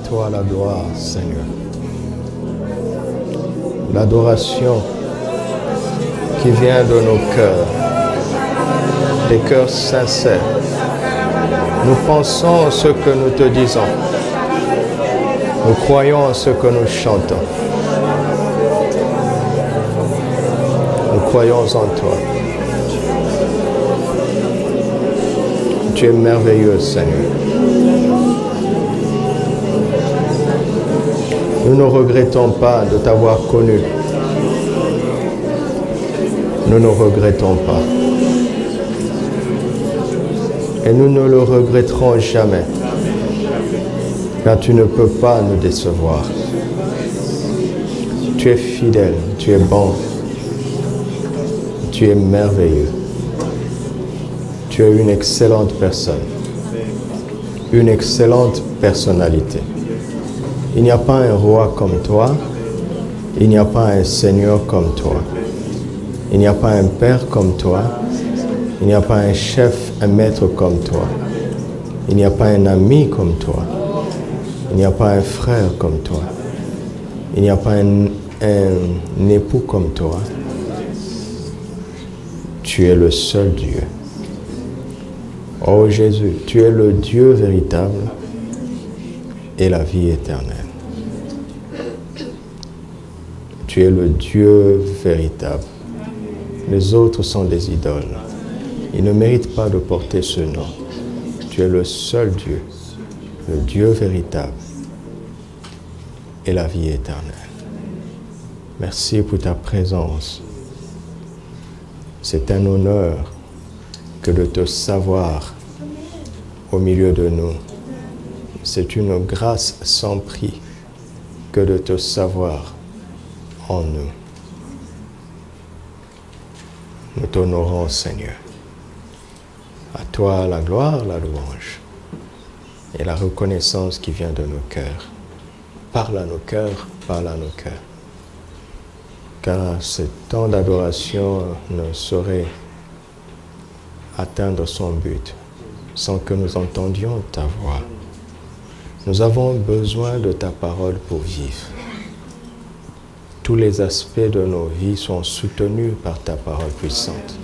toi la gloire, Seigneur. L'adoration qui vient de nos cœurs, des cœurs sincères. Nous pensons en ce que nous te disons. Nous croyons en ce que nous chantons. Nous croyons en toi. Tu es merveilleux, Seigneur. Nous ne regrettons pas de t'avoir connu. Nous ne regrettons pas. Et nous ne le regretterons jamais. Car tu ne peux pas nous décevoir. Tu es fidèle, tu es bon. Tu es merveilleux. Tu es une excellente personne. Une excellente personnalité. Il n'y a pas un roi comme toi. Il n'y a pas un seigneur comme toi. Il n'y a pas un père comme toi. Il n'y a pas un chef, un maître comme toi. Il n'y a pas un ami comme toi. Il n'y a pas un frère comme toi. Il n'y a pas un époux comme toi. Tu es le seul Dieu. Oh Jésus, tu es le Dieu véritable et la vie éternelle. Tu es le Dieu véritable. Les autres sont des idoles. Ils ne méritent pas de porter ce nom. Tu es le seul Dieu, le Dieu véritable et la vie éternelle. Merci pour ta présence. C'est un honneur que de te savoir au milieu de nous. C'est une grâce sans prix que de te savoir en nous. Nous t'honorons, Seigneur. À toi la gloire, la louange et la reconnaissance qui vient de nos cœurs. Parle à nos cœurs, parle à nos cœurs. Car ce temps d'adoration ne saurait atteindre son but sans que nous entendions ta voix. Nous avons besoin de ta parole pour vivre. Tous les aspects de nos vies sont soutenus par ta parole puissante.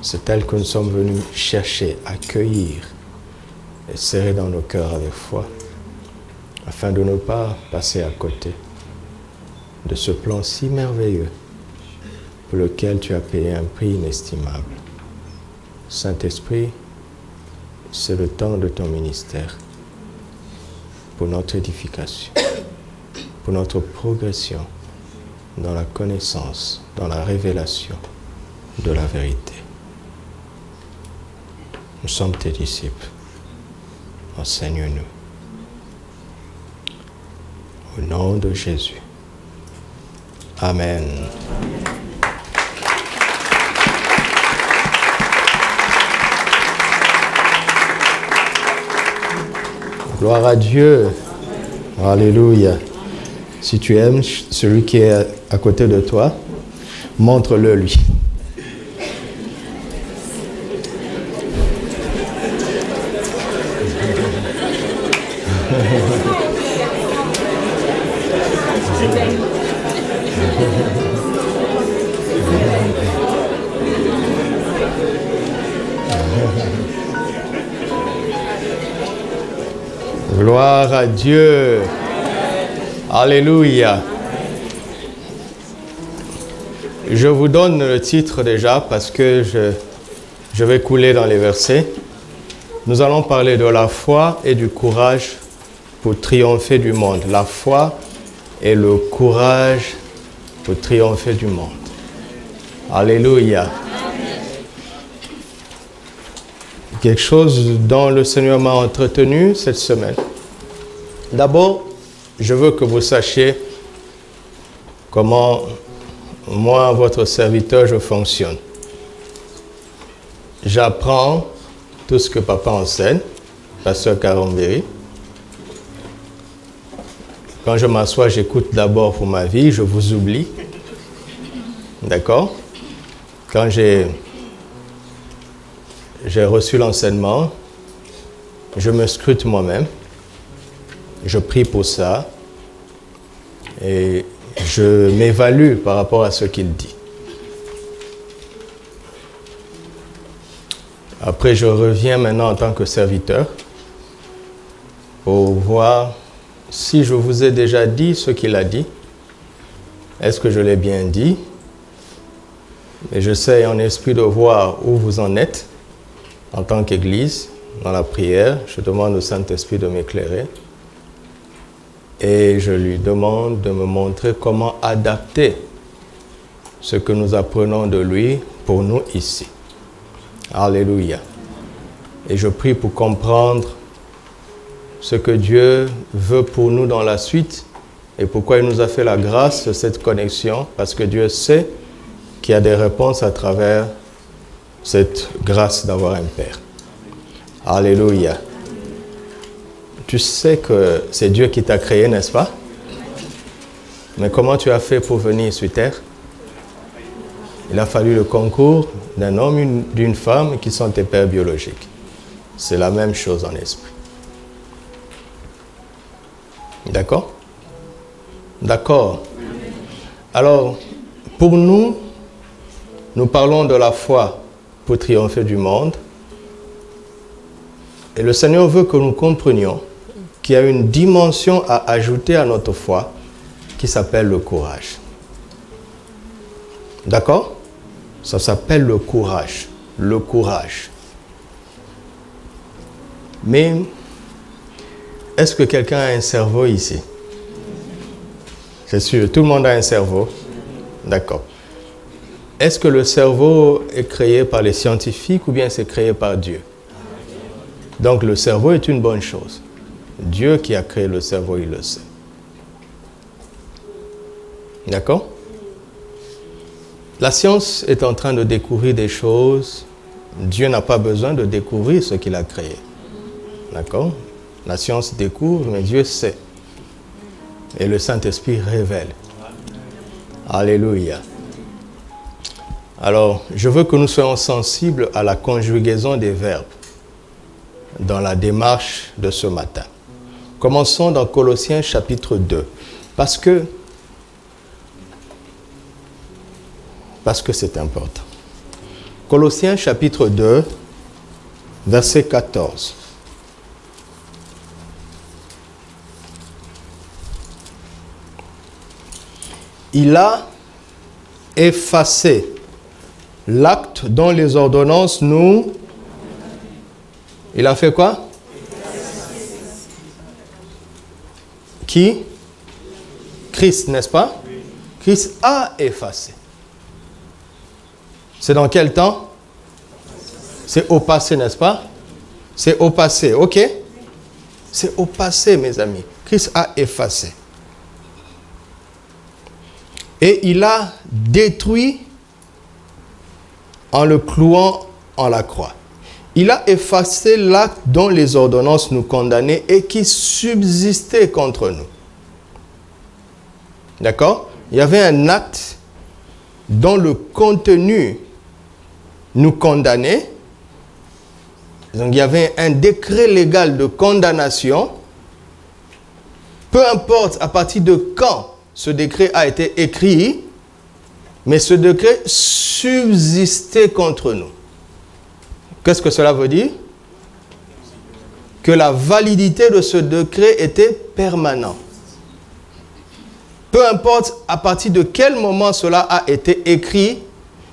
C'est elle que nous sommes venus chercher, accueillir et serrer dans nos cœurs avec foi, afin de ne pas passer à côté de ce plan si merveilleux pour lequel tu as payé un prix inestimable. Saint-Esprit, c'est le temps de ton ministère pour notre édification, pour notre progression dans la connaissance, dans la révélation de la vérité. Nous sommes tes disciples. Enseigne-nous. Au nom de Jésus. Amen. Gloire à Dieu. Alléluia. Si tu aimes celui qui est à côté de toi, montre-le lui. Gloire à Dieu. Alléluia. Je vous donne le titre déjà parce que je vais couler dans les versets. Nous allons parler de la foi et du courage pour triompher du monde. La foi et le courage pour triompher du monde. Alléluia. Quelque chose dont le Seigneur m'a entretenu cette semaine. D'abord, je veux que vous sachiez comment moi, votre serviteur, je fonctionne. J'apprends tout ce que papa enseigne, pasteur Carambéry. Quand je m'assois, j'écoute d'abord pour ma vie, je vous oublie. D'accord? Quand j'ai reçu l'enseignement, je me scrute moi-même. je prie pour ça et je m'évalue par rapport à ce qu'il dit. Après, je reviens maintenant en tant que serviteur pour voir si je vous ai déjà dit ce qu'il a dit. Est-ce que je l'ai bien dit? Et j'essaie en esprit de voir où vous en êtes en tant qu'Église, dans la prière. Je demande au Saint-Esprit de m'éclairer. Et je lui demande de me montrer comment adapter ce que nous apprenons de lui pour nous ici. Alléluia. Et je prie pour comprendre ce que Dieu veut pour nous dans la suite et pourquoi il nous a fait la grâce de cette connexion, parce que Dieu sait qu'il y a des réponses à travers cette grâce d'avoir un Père. Alléluia. Tu sais que c'est Dieu qui t'a créé, n'est-ce pas? Mais comment tu as fait pour venir sur terre? Il a fallu le concours d'un homme et d'une femme qui sont tes pères biologiques. C'est la même chose en esprit. D'accord? D'accord. Alors, pour nous, nous parlons de la foi pour triompher du monde. Et le Seigneur veut que nous comprenions qu'il y a une dimension à ajouter à notre foi qui s'appelle le courage. D'accord? Ça s'appelle le courage. Le courage. Mais, est-ce que quelqu'un a un cerveau ici? C'est sûr, tout le monde a un cerveau. D'accord. Est-ce que le cerveau est créé par les scientifiques ou bien c'est créé par Dieu? Donc le cerveau est une bonne chose. Dieu qui a créé le cerveau, il le sait. D'accord? La science est en train de découvrir des choses. Dieu n'a pas besoin de découvrir ce qu'il a créé. D'accord? La science découvre, mais Dieu sait. Et le Saint-Esprit révèle. Alléluia. Alors, je veux que nous soyons sensibles à la conjugaison des verbes dans la démarche de ce matin. Commençons dans Colossiens chapitre 2. Parce que c'est important. Colossiens chapitre 2, verset 14. Il a effacé l'acte dont les ordonnances nous... Il a fait quoi? Qui? Christ, n'est-ce pas? Christ a effacé. C'est dans quel temps? C'est au passé, n'est-ce pas? C'est au passé, ok? C'est au passé, mes amis. Christ a effacé. Et il a détruit en le clouant en la croix. Il a effacé l'acte dont les ordonnances nous condamnaient et qui subsistait contre nous. D'accord? Il y avait un acte dont le contenu nous condamnait. Donc il y avait un décret légal de condamnation. Peu importe à partir de quand ce décret a été écrit, mais ce décret subsistait contre nous. Qu'est-ce que cela veut dire? Que la validité de ce décret était permanente. Peu importe à partir de quel moment cela a été écrit,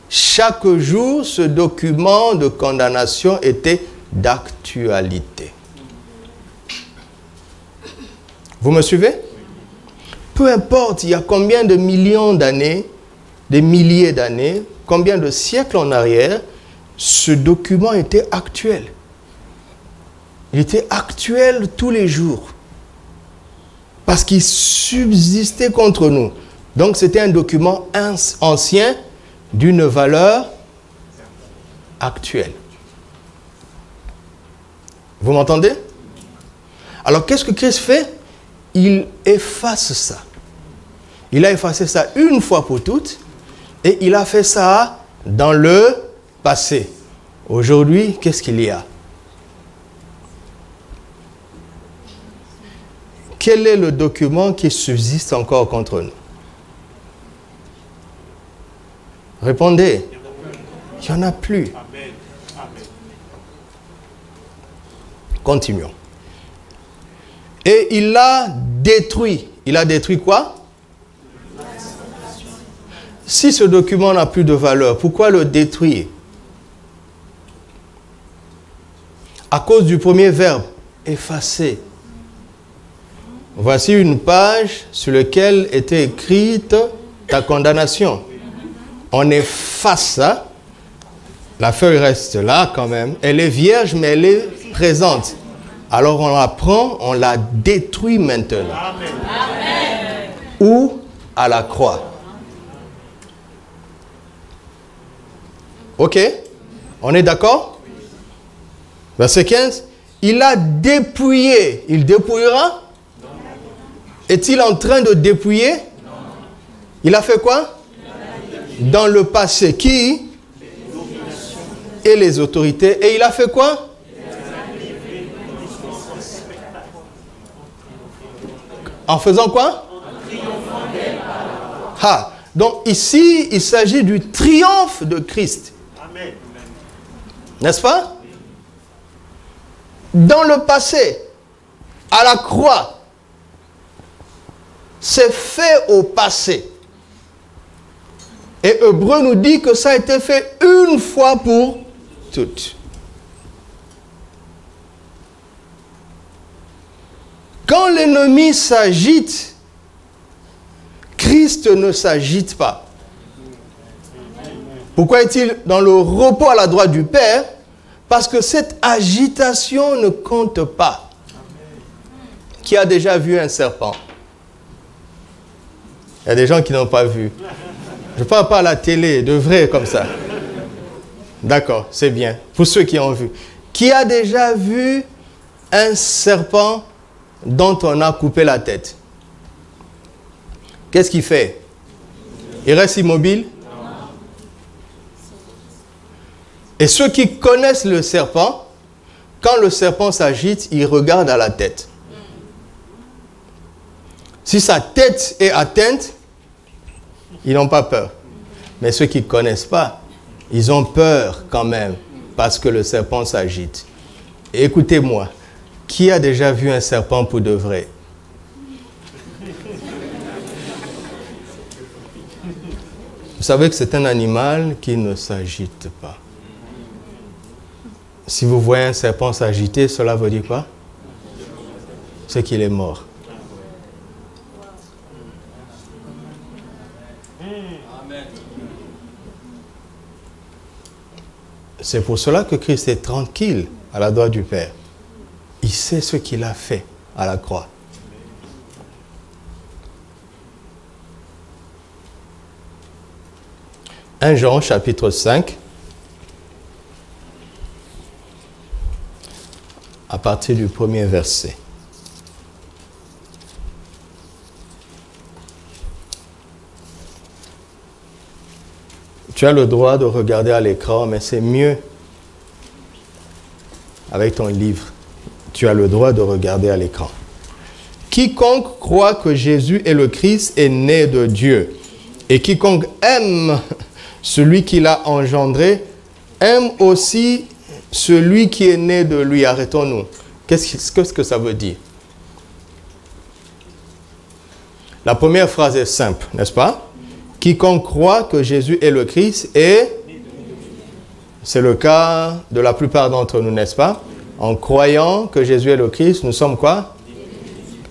chaque jour, ce document de condamnation était d'actualité. Vous me suivez? Peu importe, il y a combien de millions d'années, des milliers d'années, combien de siècles en arrière, ce document était actuel. Il était actuel tous les jours. Parce qu'il subsistait contre nous. Donc c'était un document ancien d'une valeur actuelle. Vous m'entendez? Alors qu'est-ce que Christ fait? Il efface ça. Il a effacé ça une fois pour toutes et il a fait ça dans le passé. Aujourd'hui, qu'est-ce qu'il y a? quel est le document qui subsiste encore contre nous? Répondez. Il n'y en a plus. Continuons. Et il l'a détruit. Il a détruit quoi? Si ce document n'a plus de valeur, pourquoi le détruire? À cause du premier verbe, effacer. Voici une page sur laquelle était écrite ta condamnation. On efface ça. La feuille reste là quand même. Elle est vierge, mais elle est présente. Alors on la prend, on la détruit maintenant. Amen. Ou à la croix. Ok? On est d'accord? Verset 15. Il a dépouillé. Il dépouillera? Est-il en train de dépouiller? Il a fait quoi? Dans le passé. Qui? Et les autorités. Et il a fait quoi? En faisant quoi? Ah, donc ici, il s'agit du triomphe de Christ. N'est-ce pas? Dans le passé, à la croix, c'est fait au passé. Et Hébreu nous dit que ça a été fait une fois pour toutes. Quand l'ennemi s'agite, Christ ne s'agite pas. Pourquoi est-il dans le repos à la droite du Père? Parce que cette agitation ne compte pas. Qui a déjà vu un serpent? Il y a des gens qui n'ont pas vu. Je ne parle pas à la télé, de vrai comme ça. D'accord, c'est bien. Pour ceux qui ont vu. Qui a déjà vu un serpent dont on a coupé la tête? Qu'est-ce qu'il fait? Il reste immobile? Et ceux qui connaissent le serpent, quand le serpent s'agite, ils regardent à la tête. Si sa tête est atteinte, ils n'ont pas peur. Mais ceux qui ne connaissent pas, ils ont peur quand même, parce que le serpent s'agite. Et écoutez-moi, qui a déjà vu un serpent pour de vrai? Vous savez que c'est un animal qui ne s'agite pas. Si vous voyez un serpent s'agiter, cela veut dire quoi? C'est qu'il est mort. C'est pour cela que Christ est tranquille à la droite du Père. Il sait ce qu'il a fait à la croix. « 1 Jean chapitre 5, à partir du premier verset. Tu as le droit de regarder à l'écran, mais c'est mieux avec ton livre. Tu as le droit de regarder à l'écran. Quiconque croit que Jésus est le Christ est né de Dieu. Et quiconque aime celui qui l'a engendré, aime aussi celui qui est né de lui. Arrêtons-nous. Qu'est-ce que ça veut dire? La première phrase est simple, n'est-ce pas? Quiconque croit que Jésus est le Christ est... C'est le cas de la plupart d'entre nous, n'est-ce pas? En croyant que Jésus est le Christ, nous sommes quoi?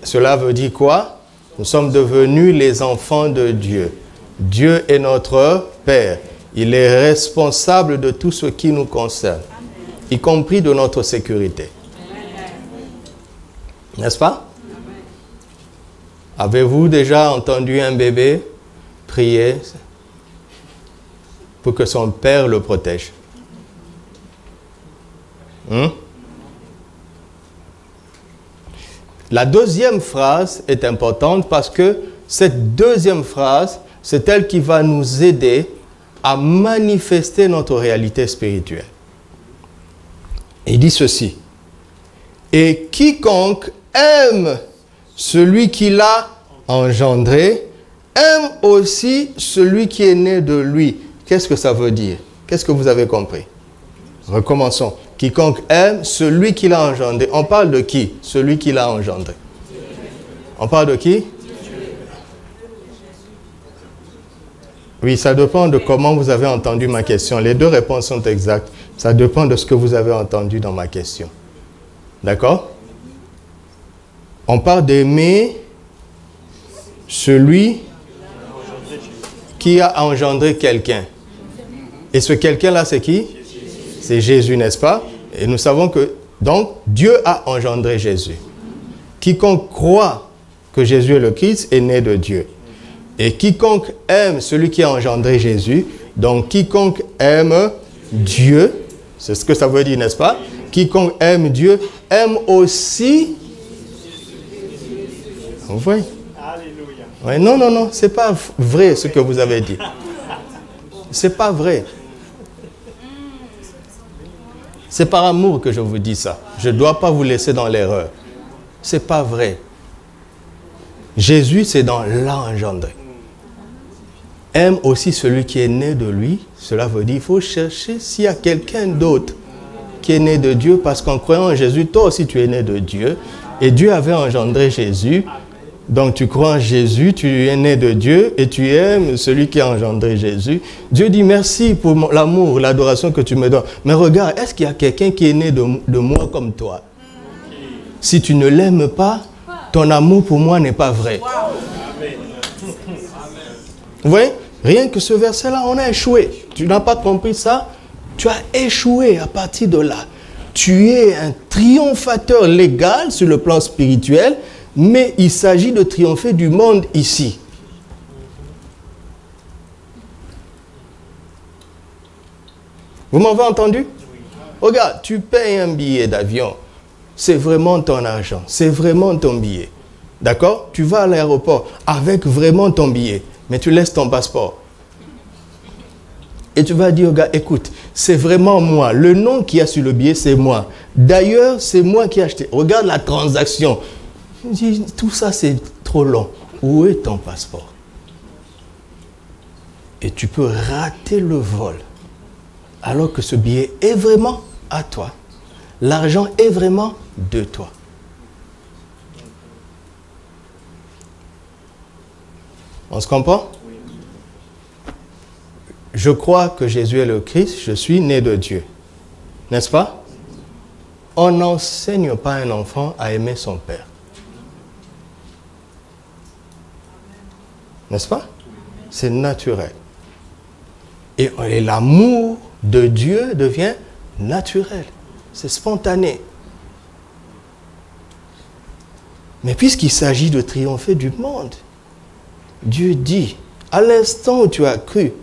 Cela veut dire quoi? Nous sommes devenus les enfants de Dieu. Dieu est notre Père. Il est responsable de tout ce qui nous concerne, y compris de notre sécurité. N'est-ce pas? Avez-vous déjà entendu un bébé prier pour que son père le protège? La deuxième phrase est importante parce que cette deuxième phrase, c'est elle qui va nous aider à manifester notre réalité spirituelle. Il dit ceci. Et quiconque aime celui qui l'a engendré, aime aussi celui qui est né de lui. Qu'est-ce que ça veut dire? Qu'est-ce que vous avez compris? Recommençons. Quiconque aime celui qui l'a engendré. On parle de qui? Celui qui l'a engendré. On parle de qui? Oui, ça dépend de comment vous avez entendu ma question. Les deux réponses sont exactes. Ça dépend de ce que vous avez entendu dans ma question. D'accord? On parle d'aimer celui qui a engendré quelqu'un. Et ce quelqu'un-là, c'est qui? C'est Jésus, n'est-ce pas? Et nous savons que, donc, Dieu a engendré Jésus. Quiconque croit que Jésus est le Christ est né de Dieu. Et quiconque aime celui qui a engendré Jésus, donc quiconque aime Dieu, c'est ce que ça veut dire, n'est-ce pas? Quiconque aime Dieu, aime aussi... Vous voyez? Ouais, non, non, non, c'est pas vrai ce que vous avez dit. C'est pas vrai. C'est par amour que je vous dis ça. Je ne dois pas vous laisser dans l'erreur. C'est pas vrai. Jésus, c'est dans l'engendré. Aime aussi celui qui est né de lui. Cela veut dire qu'il faut chercher s'il y a quelqu'un d'autre qui est né de Dieu, parce qu'en croyant en Jésus, toi aussi tu es né de Dieu. Et Dieu avait engendré Jésus. Donc tu crois en Jésus, tu es né de Dieu et tu aimes celui qui a engendré Jésus. Dieu dit merci pour l'amour, l'adoration que tu me donnes. Mais regarde, est-ce qu'il y a quelqu'un qui est né de moi comme toi? Si tu ne l'aimes pas, ton amour pour moi n'est pas vrai. Vous voyez? Rien que ce verset-là, on a échoué. Tu n'as pas compris ça? Tu as échoué à partir de là. Tu es un triomphateur légal sur le plan spirituel, mais il s'agit de triompher du monde ici. Vous m'avez entendu? Regarde, tu payes un billet d'avion. C'est vraiment ton argent. C'est vraiment ton billet. D'accord? Tu vas à l'aéroport avec vraiment ton billet, mais tu laisses ton passeport. Et tu vas dire au gars, écoute, c'est vraiment moi. Le nom qu'il y a sur le billet, c'est moi. D'ailleurs, c'est moi qui ai acheté. Regarde la transaction. Je dis, tout ça, c'est trop long. Où est ton passeport? Et tu peux rater le vol. Alors que ce billet est vraiment à toi. L'argent est vraiment de toi. On se comprend? Je crois que Jésus est le Christ, je suis né de Dieu. N'est-ce pas? On n'enseigne pas un enfant à aimer son père. N'est-ce pas? C'est naturel. Et l'amour de Dieu devient naturel. C'est spontané. Mais puisqu'il s'agit de triompher du monde, Dieu dit, à l'instant où tu as cru,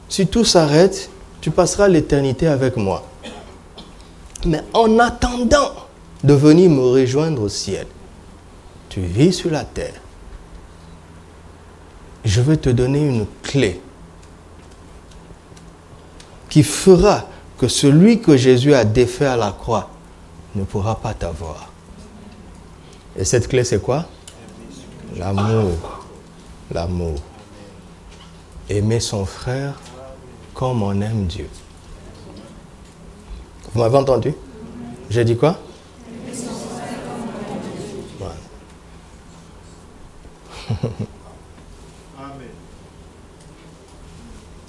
si tout s'arrête, tu passeras l'éternité avec moi. Mais en attendant de venir me rejoindre au ciel, tu vis sur la terre. Je vais te donner une clé qui fera que celui que Jésus a défait à la croix ne pourra pas t'avoir. Et cette clé, c'est quoi? L'amour. L'amour. Aimer son frère comme on aime Dieu. Vous m'avez entendu? J'ai dit quoi? Voilà.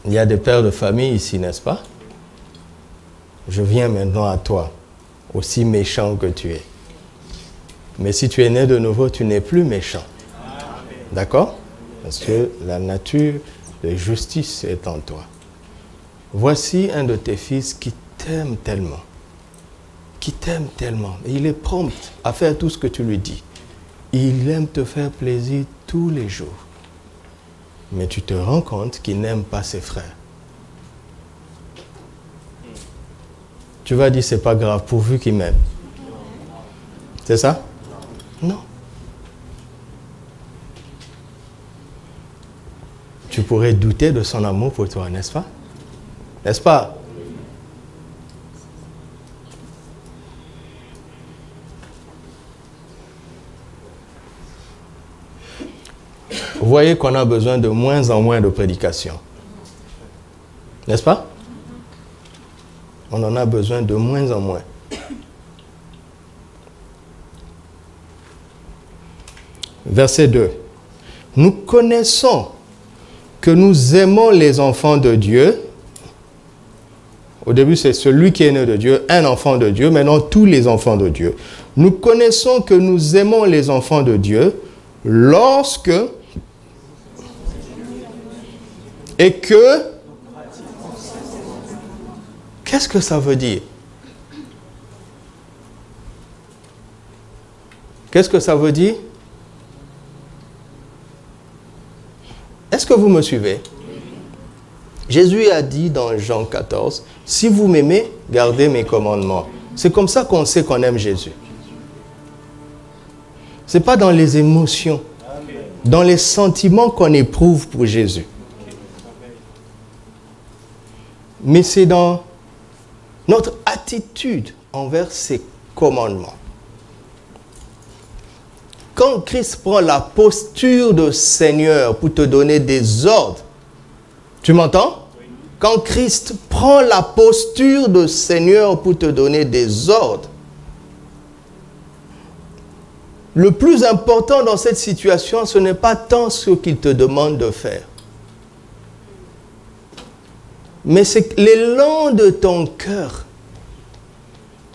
Il y a des pères de famille ici, n'est-ce pas? Je viens maintenant à toi, aussi méchant que tu es. Mais si tu es né de nouveau, tu n'es plus méchant. D'accord? Parce que la nature de justice est en toi. Voici un de tes fils qui t'aime tellement. Qui t'aime tellement. Et il est prompt à faire tout ce que tu lui dis. Il aime te faire plaisir tous les jours. Mais tu te rends compte qu'il n'aime pas ses frères. Tu vas dire, c'est pas grave, pourvu qu'il m'aime. C'est ça? Non. Tu pourrais douter de son amour pour toi, n'est-ce pas? N'est-ce pas? Vous voyez qu'on a besoin de moins en moins de prédications. N'est-ce pas? On en a besoin de moins en moins. Verset 2. Nous connaissons que nous aimons les enfants de Dieu. Au début, c'est celui qui est né de Dieu, un enfant de Dieu. Maintenant, tous les enfants de Dieu. Nous connaissons que nous aimons les enfants de Dieu lorsque et que... Qu'est-ce que ça veut dire? Qu'est-ce que ça veut dire? Est-ce que vous me suivez? Jésus a dit dans Jean 14, « Si vous m'aimez, gardez mes commandements. » C'est comme ça qu'on sait qu'on aime Jésus. Ce n'est pas dans les émotions, dans les sentiments qu'on éprouve pour Jésus. Mais c'est dans notre attitude envers ses commandements. Quand Christ prend la posture de Seigneur pour te donner des ordres, tu m'entends? Oui. Quand Christ prend la posture de Seigneur pour te donner des ordres, le plus important dans cette situation, ce n'est pas tant ce qu'il te demande de faire, mais c'est l'élan de ton cœur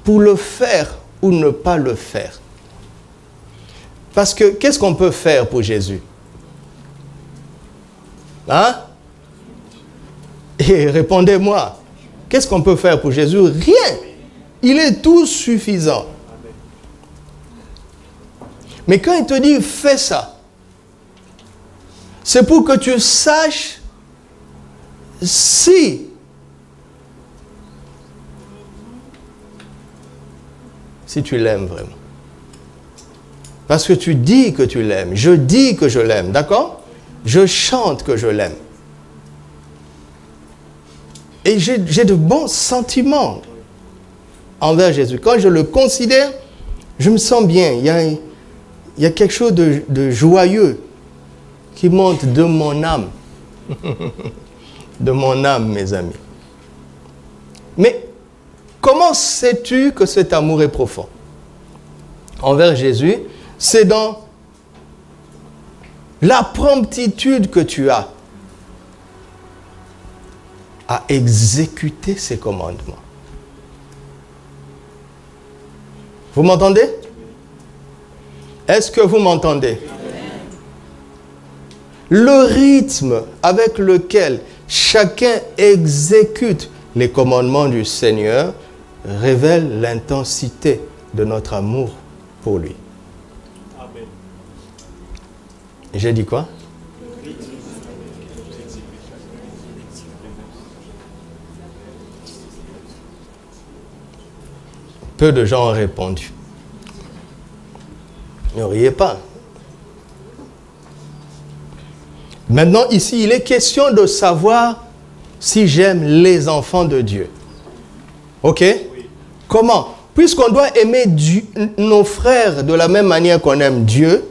pour le faire ou ne pas le faire. Parce que, qu'est-ce qu'on peut faire pour Jésus? Hein? Et répondez-moi, qu'est-ce qu'on peut faire pour Jésus? Rien. Il est tout suffisant. Mais quand il te dit, fais ça, c'est pour que tu saches si tu l'aimes vraiment. Parce que tu dis que tu l'aimes. Je dis que je l'aime, d'accord? Je chante que je l'aime. Et j'ai de bons sentiments envers Jésus. Quand je le considère, je me sens bien. Il y a quelque chose de joyeux qui monte de mon âme. De mon âme, mes amis. Mais comment sais-tu que cet amour est profond envers Jésus? C'est dans la promptitude que tu as à exécuter ses commandements. Vous m'entendez? Est-ce que vous m'entendez? Le rythme avec lequel chacun exécute les commandements du Seigneur révèle l'intensité de notre amour pour lui. Amen. J'ai dit quoi? Peu de gens ont répondu. Ne riez pas. Maintenant, ici, il est question de savoir si j'aime les enfants de Dieu. Ok? Oui. Comment? Puisqu'on doit aimer nos frères de la même manière qu'on aime Dieu,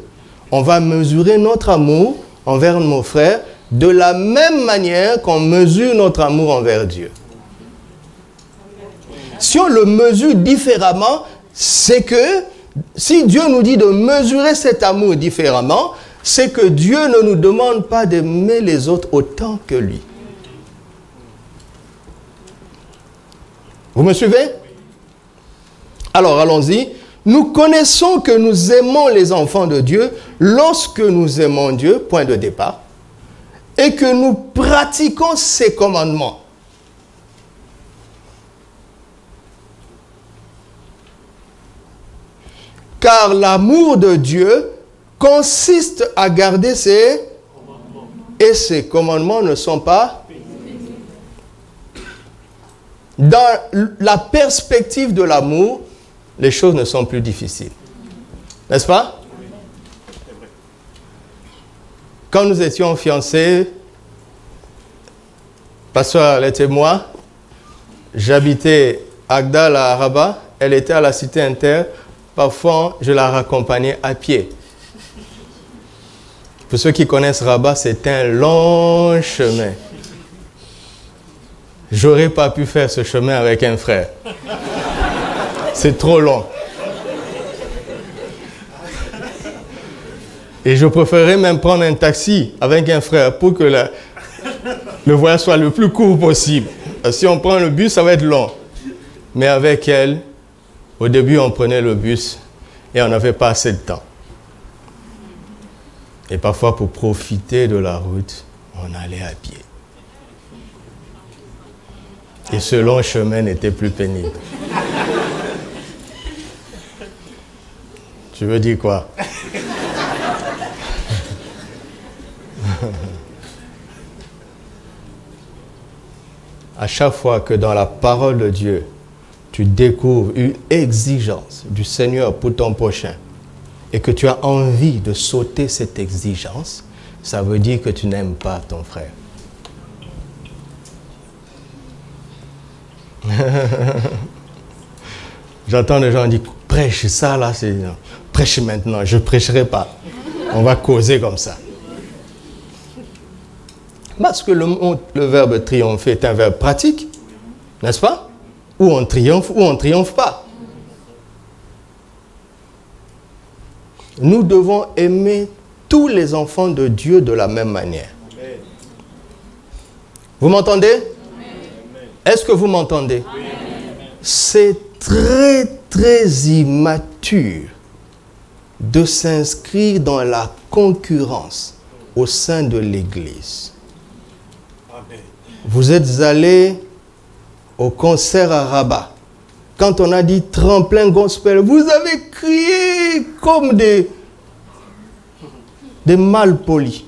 on va mesurer notre amour envers nos frères de la même manière qu'on mesure notre amour envers Dieu. Si on le mesure différemment, c'est que si Dieu nous dit de mesurer cet amour différemment, c'est que Dieu ne nous demande pas d'aimer les autres autant que lui. Vous me suivez? Alors, allons-y. Nous connaissons que nous aimons les enfants de Dieu lorsque nous aimons Dieu, point de départ, et que nous pratiquons ses commandements. Car l'amour de Dieu consiste à garder ses commandements. Et ses commandements ne sont pas... Dans la perspective de l'amour, les choses ne sont plus difficiles. N'est-ce pas? Quand nous étions fiancés, Pasteur Arlette et moi, j'habitais Agdal à Rabat, elle était à la Cité Inter. Parfois, je la raccompagnais à pied. Pour ceux qui connaissent Rabat, c'est un long chemin. J'aurais pas pu faire ce chemin avec un frère. C'est trop long. Et je préférerais même prendre un taxi avec un frère pour que le voyage soit le plus court possible. Si on prend le bus, ça va être long. Mais avec elle, au début, on prenait le bus et on n'avait pas assez de temps. Et parfois, pour profiter de la route, on allait à pied. Et ce long chemin n'était plus pénible. Tu veux dire quoi? À chaque fois que dans la parole de Dieu, tu découvres une exigence du Seigneur pour ton prochain et que tu as envie de sauter cette exigence, ça veut dire que tu n'aimes pas ton frère. J'entends des gens dire, prêche ça là, c'est prêche maintenant, je ne prêcherai pas. On va causer comme ça. Parce que le verbe triompher est un verbe pratique, n'est-ce pas? Ou on triomphe ou on ne triomphe pas. Nous devons aimer tous les enfants de Dieu de la même manière. Vous m'entendez? Est-ce que vous m'entendez? C'est très, très immature de s'inscrire dans la concurrence au sein de l'Église. Vous êtes allés au concert à Rabat. Quand on a dit tremplin gospel, vous avez crié comme des malpolis.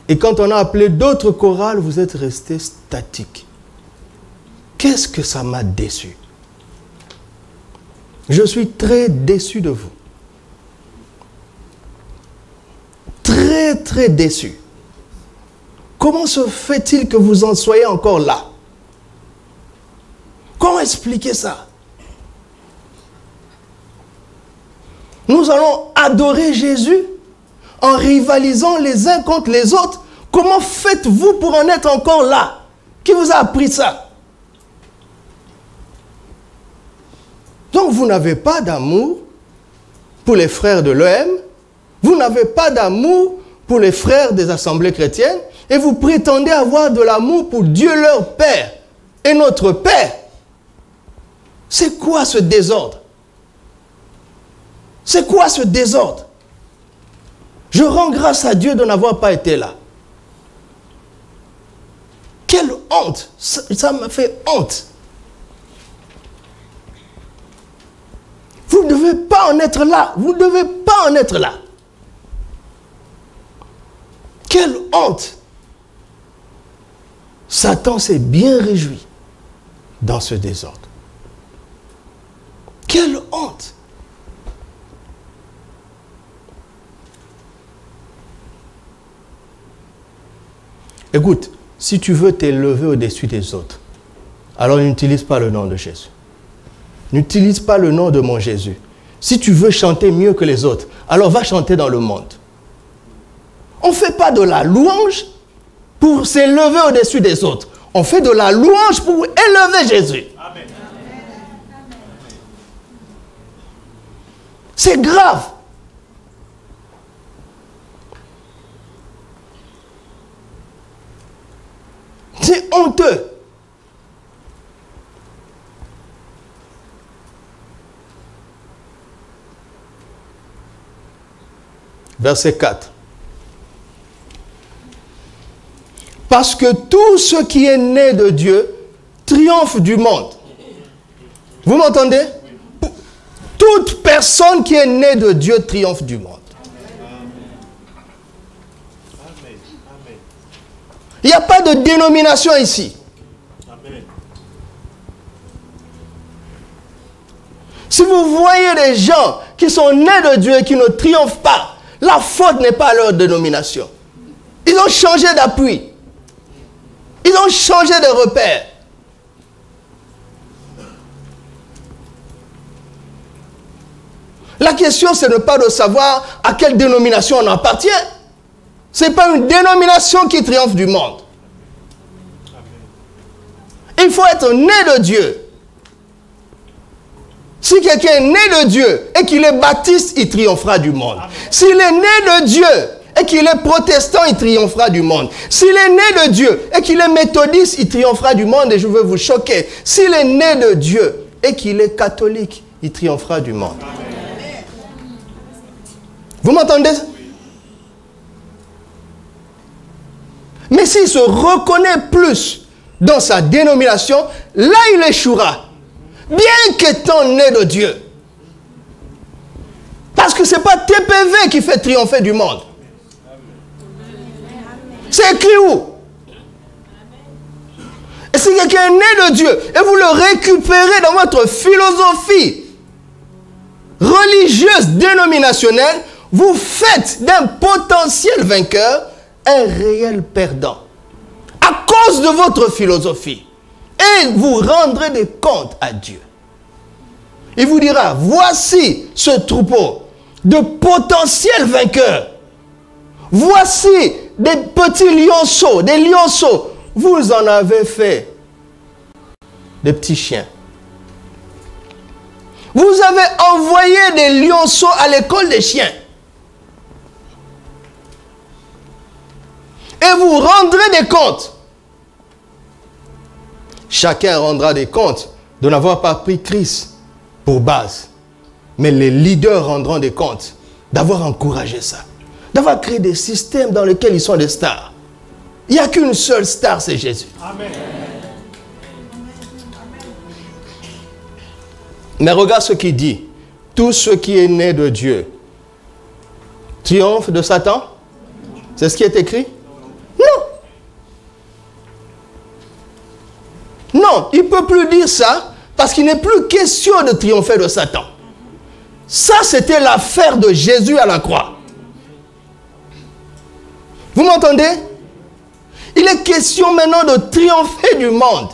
Et quand on a appelé d'autres chorales, vous êtes restés statiques. Qu'est-ce que ça m'a déçu? Je suis très déçu de vous. Très, très déçu. Comment se fait-il que vous en soyez encore là? Comment expliquer ça? Nous allons adorer Jésus en rivalisant les uns contre les autres. Comment faites-vous pour en être encore là? Qui vous a appris ça? Donc vous n'avez pas d'amour pour les frères de l'EM, vous n'avez pas d'amour pour les frères des assemblées chrétiennes, et vous prétendez avoir de l'amour pour Dieu leur Père et notre Père. C'est quoi ce désordre? C'est quoi ce désordre? Je rends grâce à Dieu de n'avoir pas été là. Quelle honte! Ça me fait honte. Vous ne devez pas en être là. Vous ne devez pas en être là. Quelle honte! Satan s'est bien réjoui dans ce désordre. Quelle honte! Écoute, si tu veux t'élever au-dessus des autres, alors n'utilise pas le nom de Jésus. N'utilise pas le nom de mon Jésus. Si tu veux chanter mieux que les autres, alors va chanter dans le monde. On ne fait pas de la louange pour s'élever au-dessus des autres. On fait de la louange pour élever Jésus. Amen. C'est grave. C'est honteux. Verset 4. Parce que tout ce qui est né de Dieu triomphe du monde. Vous m'entendez? Toute personne qui est née de Dieu triomphe du monde. Il n'y a pas de dénomination ici. Si vous voyez des gens qui sont nés de Dieu et qui ne triomphent pas, la faute n'est pas à leur dénomination. Ils ont changé d'appui. Ils ont changé de repère. La question, ce n'est pas de savoir à quelle dénomination on appartient. Ce n'est pas une dénomination qui triomphe du monde. Il faut être né de Dieu. Si quelqu'un est né de Dieu et qu'il est baptiste, il triomphera du monde. S'il est né de Dieu et qu'il est protestant, il triomphera du monde. S'il est né de Dieu et qu'il est méthodiste, il triomphera du monde. Et je veux vous choquer. S'il est né de Dieu et qu'il est catholique, il triomphera du monde. Vous m'entendez? Mais s'il se reconnaît plus dans sa dénomination, là il échouera. Bien qu'étant né de Dieu. Parce que ce n'est pas TPV qui fait triompher du monde. C'est écrit où? Et si quelqu'un est né de Dieu et vous le récupérez dans votre philosophie religieuse dénominationnelle, vous faites d'un potentiel vainqueur un réel perdant. À cause de votre philosophie. Et vous rendrez des comptes à Dieu. Il vous dira, voici ce troupeau de potentiels vainqueurs. Voici des petits lionceaux, des lionceaux. Vous en avez fait des petits chiens. Vous avez envoyé des lionceaux à l'école des chiens. Et vous rendrez des comptes. Chacun rendra des comptes de n'avoir pas pris Christ pour base. Mais les leaders rendront des comptes d'avoir encouragé ça. D'avoir créé des systèmes dans lesquels ils sont des stars. Il n'y a qu'une seule star, c'est Jésus. Amen. Mais regarde ce qu'il dit. Tout ce qui est né de Dieu triomphe de Satan. C'est ce qui est écrit? Non. Non, il ne peut plus dire ça parce qu'il n'est plus question de triompher de Satan. Ça, c'était l'affaire de Jésus à la croix. Vous m'entendez? Il est question maintenant de triompher du monde.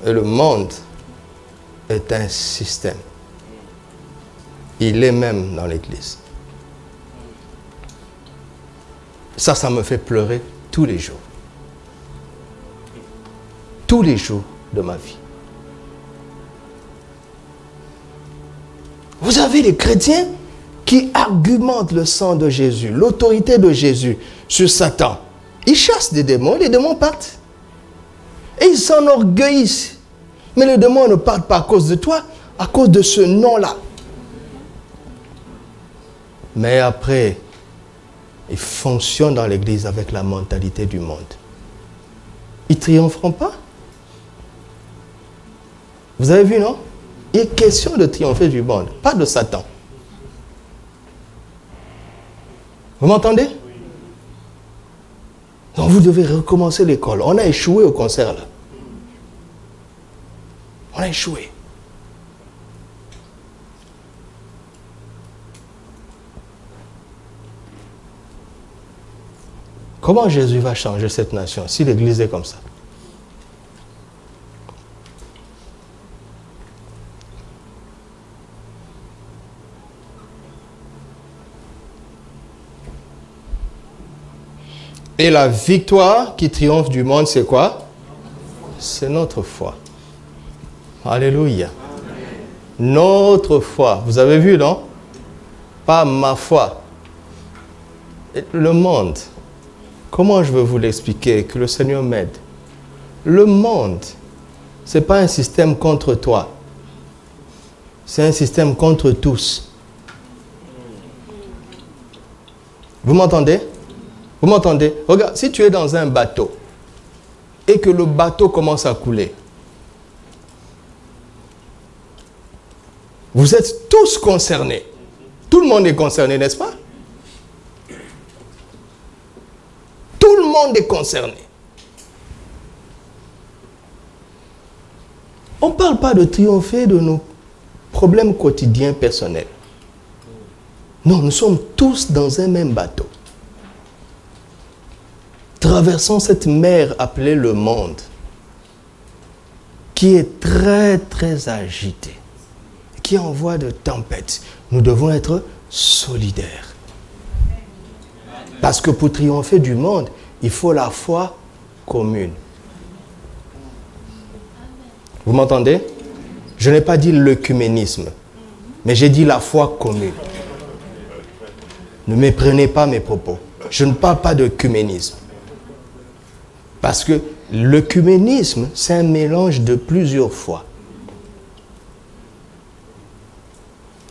Et le monde est un système. Il est même dans l'église. Ça me fait pleurer tous les jours. Tous les jours de ma vie. Vous avez les chrétiens qui argumentent le sang de Jésus, l'autorité de Jésus sur Satan. Ils chassent des démons, les démons partent. Et ils s'enorgueillissent. Mais les démons ne partent pas à cause de toi, à cause de ce nom-là. Mais après, ils fonctionnent dans l'église avec la mentalité du monde. Ils ne triompheront pas. Vous avez vu, non? Il est question de triompher du monde, pas de Satan. Vous m'entendez? Donc vous devez recommencer l'école. On a échoué au concert là. On a échoué. Comment Jésus va changer cette nation si l'église est comme ça? Et la victoire qui triomphe du monde, c'est quoi? C'est notre foi. Alléluia. Notre foi. Vous avez vu, non? Pas ma foi. Le monde. Comment je veux vous l'expliquer? Que le Seigneur m'aide. Le monde, ce n'est pas un système contre toi. C'est un système contre tous. Vous m'entendez? Vous m'entendez? Regarde, si tu es dans un bateau et que le bateau commence à couler, vous êtes tous concernés. Tout le monde est concerné, n'est-ce pas? Tout le monde est concerné. On ne parle pas de triompher de nos problèmes quotidiens personnels. Non, nous sommes tous dans un même bateau. Traversons cette mer appelée le monde, qui est très, très agitée. qui envoie de tempêtes, nous devons être solidaires. Parce que pour triompher du monde, il faut la foi commune. Vous m'entendez? Je n'ai pas dit l'œcuménisme, mais j'ai dit la foi commune. Ne méprenez pas mes propos. Je ne parle pas d'œcuménisme. Parce que l'œcuménisme, c'est un mélange de plusieurs foi.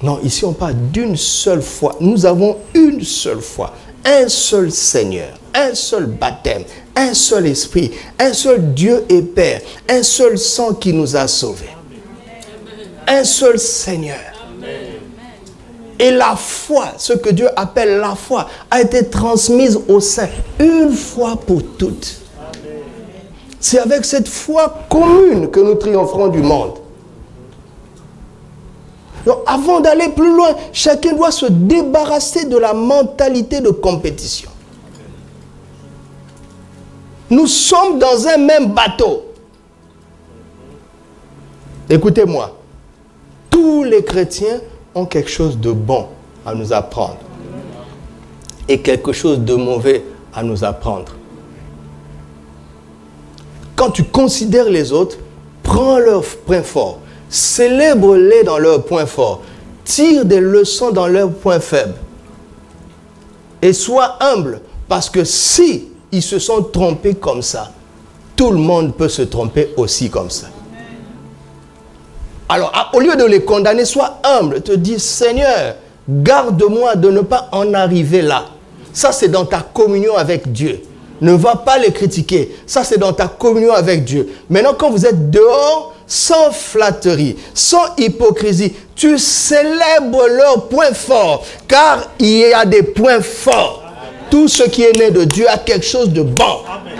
Non, ici on parle d'une seule foi. Nous avons une seule foi, un seul Seigneur, un seul baptême, un seul esprit, un seul Dieu et Père, un seul sang qui nous a sauvés. Un seul Seigneur. Et la foi, ce que Dieu appelle la foi, a été transmise aux saints une fois pour toutes. C'est avec cette foi commune que nous triompherons du monde. Donc, avant d'aller plus loin, chacun doit se débarrasser de la mentalité de compétition. Nous sommes dans un même bateau. Écoutez-moi, tous les chrétiens ont quelque chose de bon à nous apprendre et quelque chose de mauvais à nous apprendre. Quand tu considères les autres, prends leurs points forts, célèbre-les dans leurs points forts, tire des leçons dans leurs points faibles et sois humble, parce que si ils se sont trompés comme ça, tout le monde peut se tromper aussi comme ça. Alors, au lieu de les condamner, sois humble, te dis, Seigneur, garde-moi de ne pas en arriver là. Ça, c'est dans ta communion avec Dieu. Ne va pas les critiquer. Ça, c'est dans ta communion avec Dieu. Maintenant, quand vous êtes dehors, sans flatterie, sans hypocrisie, tu célèbres leurs points forts, car il y a des points forts. Tout ce qui est né de Dieu a quelque chose de bon. Amen.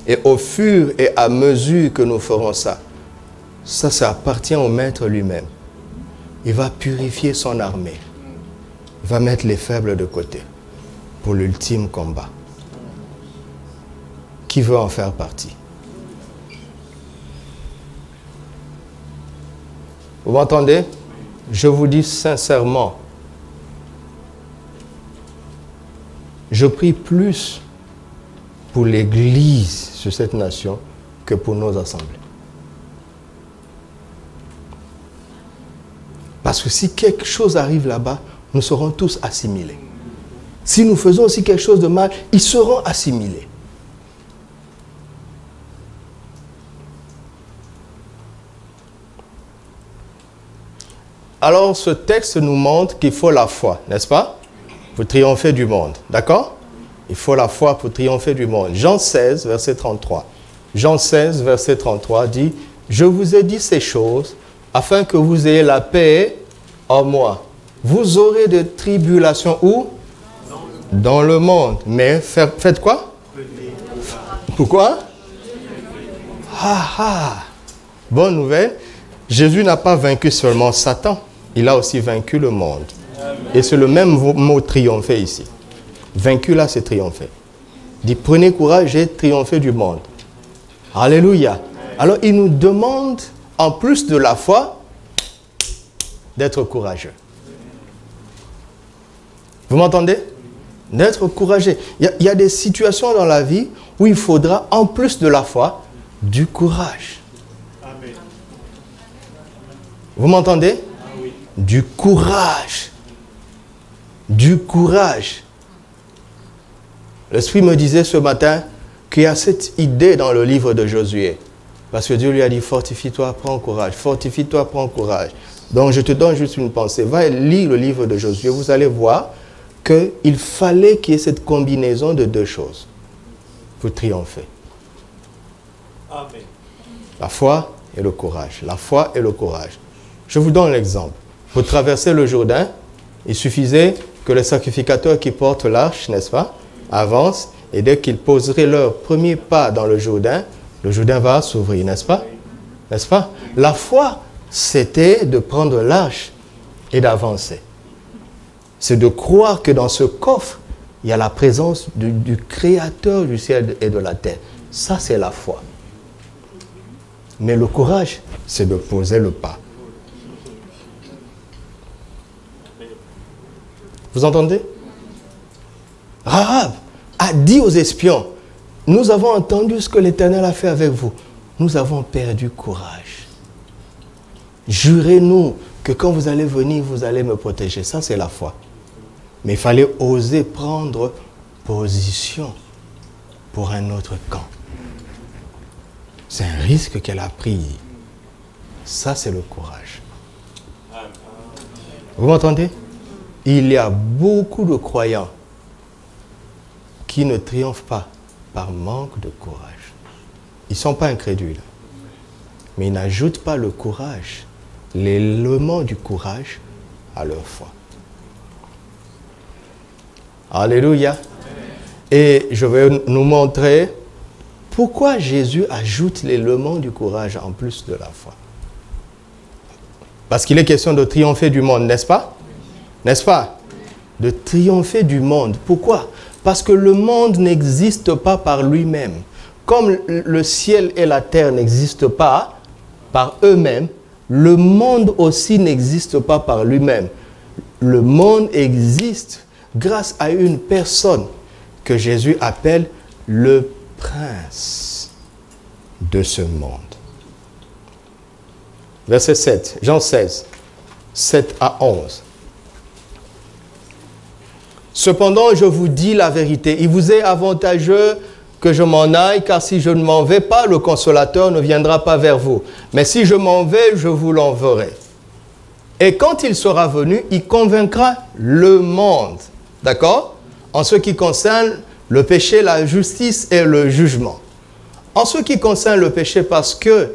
Et au fur et à mesure que nous ferons ça, ça appartient au maître lui-même. Il va purifier son armée. Il va mettre les faibles de côté pour l'ultime combat. Qui veut en faire partie? Vous m'entendez? Je vous dis sincèrement, je prie plus pour l'Église sur cette nation que pour nos assemblées. Parce que si quelque chose arrive là-bas, nous serons tous assimilés. Si nous faisons aussi quelque chose de mal, ils seront assimilés. Alors, ce texte nous montre qu'il faut la foi, n'est-ce pas? Pour triompher du monde, d'accord? Il faut la foi pour triompher du monde. Jean 16, verset 33. Jean 16, verset 33 dit, « Je vous ai dit ces choses, afin que vous ayez la paix en moi. Vous aurez des tribulations où? Dans le monde. Mais faites quoi? Pourquoi? Bonne nouvelle. Jésus n'a pas vaincu seulement Satan. Il a aussi vaincu le monde. Et c'est le même mot triompher ici. Vaincu là, c'est triompher. Il dit, prenez courage et triomphez du monde. Alléluia. Alors, il nous demande, en plus de la foi, d'être courageux. Vous m'entendez? D'être courageux. Il y a des situations dans la vie où il faudra, en plus de la foi, du courage. Amen. Vous m'entendez? Oui. Du courage. Du courage. L'Esprit me disait ce matin qu'il y a cette idée dans le livre de Josué. Parce que Dieu lui a dit, fortifie-toi, prends courage. Fortifie-toi, prends courage. Donc je te donne juste une pensée. Va lire le livre de Josué. Vous allez voir qu'il fallait qu'il y ait cette combinaison de deux choses pour triompher. Amen. La foi et le courage. La foi et le courage. Je vous donne l'exemple. Pour traverser le Jourdain, il suffisait que les sacrificateurs qui portent l'arche, n'est-ce pas, avancent, et dès qu'ils poseraient leur premier pas dans le Jourdain va s'ouvrir, n'est-ce pas? N'est-ce pas? La foi, c'était de prendre l'arche et d'avancer. C'est de croire que dans ce coffre, il y a la présence du Créateur du ciel et de la terre. Ça, c'est la foi. Mais le courage, c'est de poser le pas. Vous entendez? Rahab a dit aux espions, nous avons entendu ce que l'Éternel a fait avec vous. Nous avons perdu courage. Jurez-nous que quand vous allez venir, vous allez me protéger. Ça, c'est la foi. Mais il fallait oser prendre position pour un autre camp. C'est un risque qu'elle a pris. Ça, c'est le courage. Vous m'entendez? Il y a beaucoup de croyants qui ne triomphent pas par manque de courage. Ils ne sont pas incrédules. Mais ils n'ajoutent pas le courage, l'élément du courage à leur foi. Alléluia. Et je vais nous montrer pourquoi Jésus ajoute l'élément du courage en plus de la foi. Parce qu'il est question de triompher du monde, n'est-ce pas? N'est-ce pas? De triompher du monde. Pourquoi? Parce que le monde n'existe pas par lui-même. Comme le ciel et la terre n'existent pas par eux-mêmes, le monde aussi n'existe pas par lui-même. Le monde existe grâce à une personne que Jésus appelle le prince de ce monde. Verset 7, Jean 16, 7 à 11. Cependant, je vous dis la vérité, il vous est avantageux que je m'en aille, car si je ne m'en vais pas, le consolateur ne viendra pas vers vous. Mais si je m'en vais, je vous l'enverrai. Et quand il sera venu, il convaincra le monde. D'accord? En ce qui concerne le péché, la justice et le jugement. En ce qui concerne le péché, parce qu'il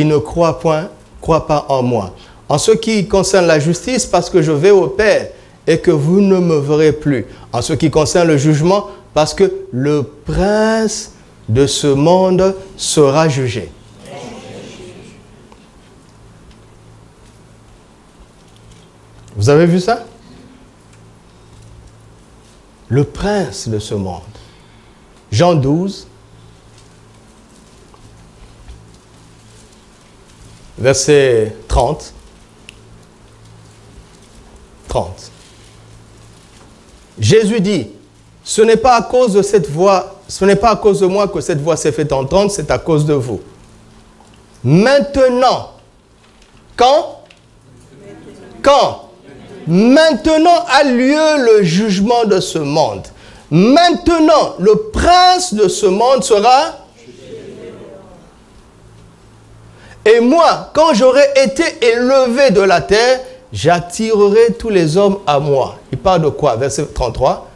ne croit pas en moi. En ce qui concerne la justice, parce que je vais au Père et que vous ne me verrez plus. En ce qui concerne le jugement, parce que le prince de ce monde sera jugé. Vous avez vu ça? Le prince de ce monde. Jean 12, verset 30. 30. Jésus dit, ce n'est pas à cause de cette voix, ce n'est pas à cause de moi que cette voix s'est fait entendre, c'est à cause de vous. Maintenant, quand? Maintenant a lieu le jugement de ce monde. Maintenant, le prince de ce monde sera... Et moi, quand j'aurai été élevé de la terre, j'attirerai tous les hommes à moi. Il parle de quoi? Verset 33.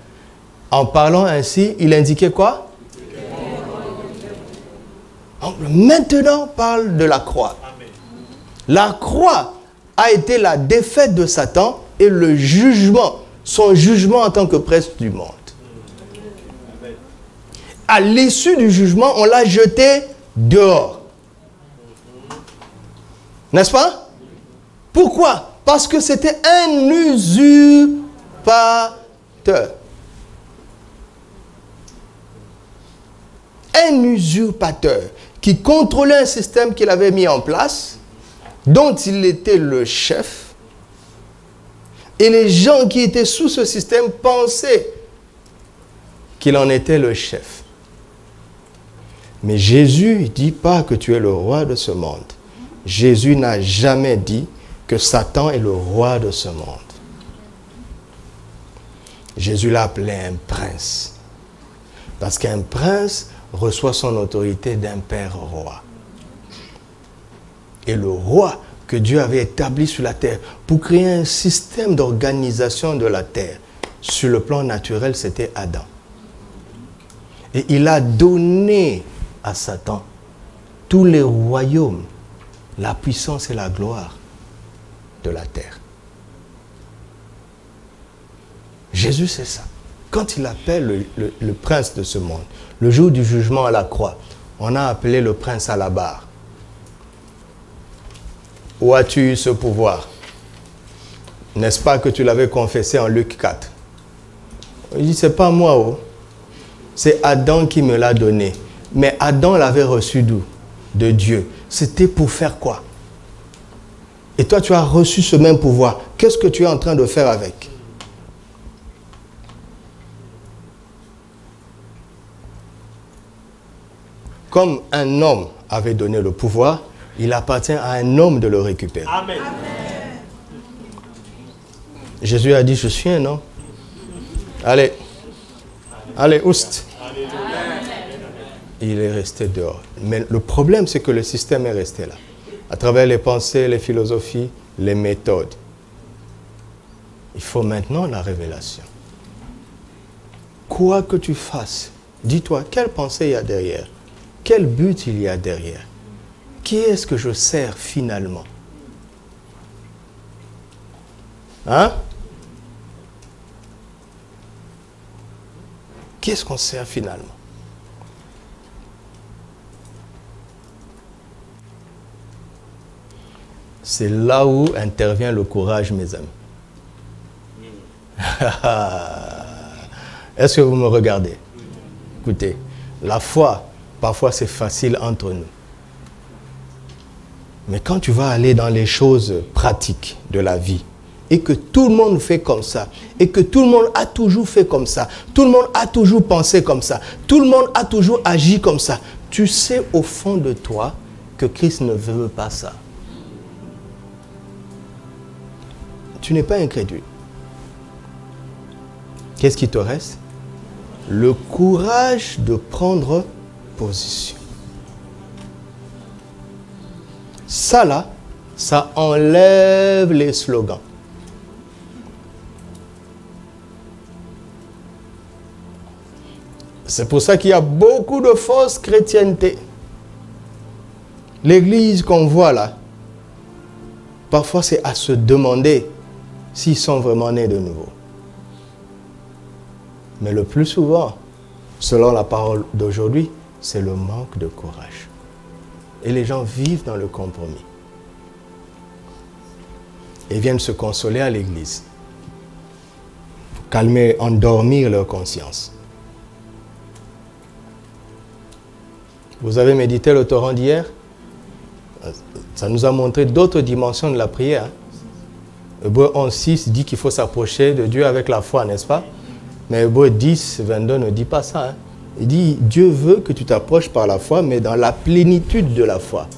En parlant ainsi, il indiquait quoi? Maintenant, on parle de la croix. La croix a été la défaite de Satan et le jugement, son jugement en tant que prince du monde. À l'issue du jugement, on l'a jeté dehors. N'est-ce pas? Pourquoi? Parce que c'était un usurpateur. Un usurpateur qui contrôlait un système qu'il avait mis en place, dont il était le chef. Et les gens qui étaient sous ce système pensaient qu'il en était le chef. Mais Jésus ne dit pas que tu es le roi de ce monde. Jésus n'a jamais dit que Satan est le roi de ce monde. Jésus l'a appelé un prince. Parce qu'un prince reçoit son autorité d'un père roi. Et le roi que Dieu avait établi sur la terre pour créer un système d'organisation de la terre, sur le plan naturel, c'était Adam. Et il a donné à Satan tous les royaumes, la puissance et la gloire de la terre. Jésus, c'est ça. Quand il appelle le prince de ce monde, le jour du jugement à la croix, on a appelé le prince à la barre. Où as-tu eu ce pouvoir? N'est-ce pas que tu l'avais confessé en Luc 4? Il dit, c'est pas moi, oh. C'est Adam qui me l'a donné. Mais Adam l'avait reçu d'où? De Dieu. c'était pour faire quoi? Et toi, tu as reçu ce même pouvoir. Qu'est-ce que tu es en train de faire avec? Comme un homme avait donné le pouvoir, il appartient à un homme de le récupérer. Amen. Jésus a dit, je suis un homme. Allez, allez, oust. Il est resté dehors. Mais le problème, c'est que le système est resté là. À travers les pensées, les philosophies, les méthodes. Il faut maintenant la révélation. Quoi que tu fasses, dis-toi, quelle pensée il y a derrière? Quel but il y a derrière? Qui est-ce que je sers finalement? Hein? Qui est-ce qu'on sert finalement? C'est là où intervient le courage, mes amis. Est-ce que vous me regardez? Écoutez, la foi, parfois c'est facile entre nous. Mais quand tu vas aller dans les choses pratiques de la vie, et que tout le monde fait comme ça, et que tout le monde a toujours fait comme ça, tout le monde a toujours pensé comme ça, tout le monde a toujours agi comme ça, tu sais au fond de toi que Christ ne veut pas ça. Tu n'es pas incrédule. Qu'est-ce qui te reste? Le courage de prendre position. Ça là, ça enlève les slogans. C'est pour ça qu'il y a beaucoup de fausses chrétienté. L'église qu'on voit là, parfois c'est à se demander s'ils sont vraiment nés de nouveau. Mais le plus souvent, selon la parole d'aujourd'hui, c'est le manque de courage. Et les gens vivent dans le compromis. Et viennent se consoler à l'église. Pour calmer, endormir leur conscience. Vous avez médité le Torah d'hier? Ça nous a montré d'autres dimensions de la prière. Hébreux 11:6 dit qu'il faut s'approcher de Dieu avec la foi, n'est-ce pas? Mais Hébreux 10:22 ne dit pas ça. Hein? Il dit, Dieu veut que tu t'approches par la foi, mais dans la plénitude de la foi.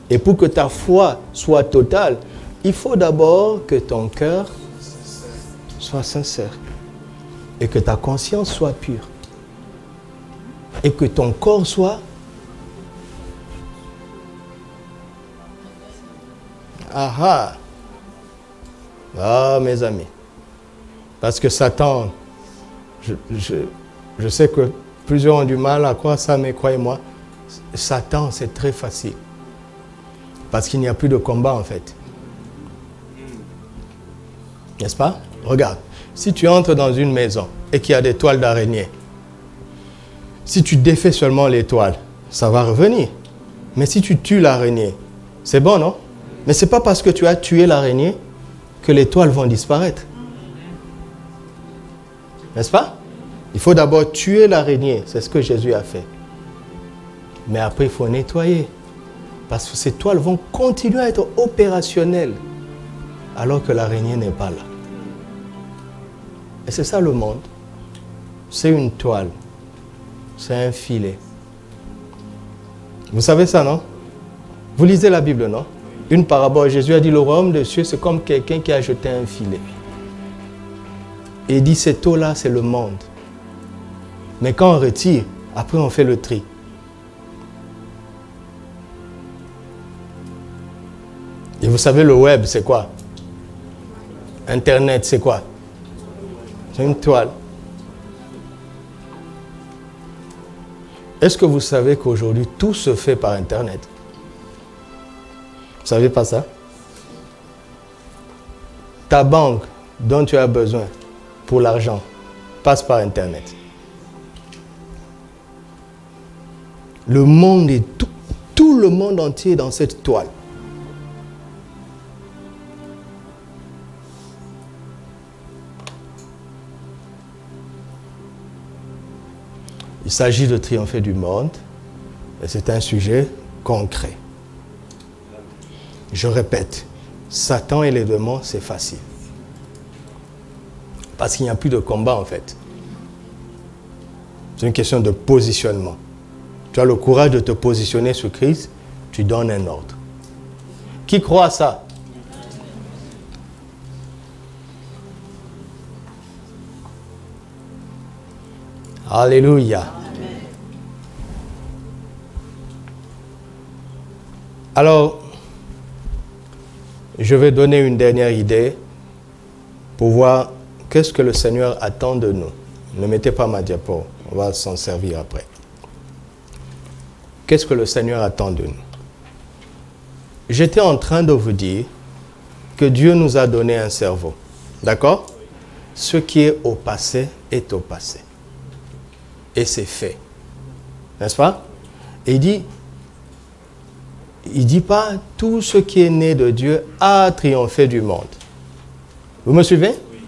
Et pour que ta foi soit totale, il faut d'abord que ton cœur soit sincère. Et que ta conscience soit pure. Et que ton corps soit... Ah, mes amis. Parce que Satan, je sais que plusieurs ont du mal à croire ça, mais croyez-moi, Satan, c'est très facile. Parce qu'il n'y a plus de combat, en fait. N'est-ce pas? Regarde, si tu entres dans une maison et qu'il y a des toiles d'araignée, si tu défais seulement les toiles, ça va revenir. Mais si tu tues l'araignée, c'est bon, non? Mais ce n'est pas parce que tu as tué l'araignée que les toiles vont disparaître. N'est-ce pas? Il faut d'abord tuer l'araignée. C'est ce que Jésus a fait. Mais après, il faut nettoyer. Parce que ces toiles vont continuer à être opérationnelles alors que l'araignée n'est pas là. Et c'est ça le monde. C'est une toile. C'est un filet. Vous savez ça, non? Vous lisez la Bible, non? Une parabole, Jésus a dit, le royaume des cieux, c'est comme quelqu'un qui a jeté un filet. Et il dit, cette eau-là, c'est le monde. Mais quand on retire, après on fait le tri. Et vous savez, le web, c'est quoi? Internet, c'est quoi? C'est une toile. Est-ce que vous savez qu'aujourd'hui, tout se fait par Internet? Vous ne savez pas ça? Ta banque dont tu as besoin pour l'argent passe par Internet. Le monde est tout le monde entier dans cette toile. Il s'agit de triompher du monde et c'est un sujet concret. Je répète, Satan et les démons, c'est facile. Parce qu'il n'y a plus de combat en fait. C'est une question de positionnement. Tu as le courage de te positionner sur Christ, tu donnes un ordre. Qui croit à ça? Alléluia. Amen. Alors, je vais donner une dernière idée pour voir qu'est-ce que le Seigneur attend de nous. Ne mettez pas ma diapo, on va s'en servir après. Qu'est-ce que le Seigneur attend de nous? J'étais en train de vous dire que Dieu nous a donné un cerveau. D'accord? Ce qui est au passé est au passé. Et c'est fait. N'est-ce pas? Et il dit pas tout ce qui est né de Dieu a triomphé du monde. Vous me suivez? Oui.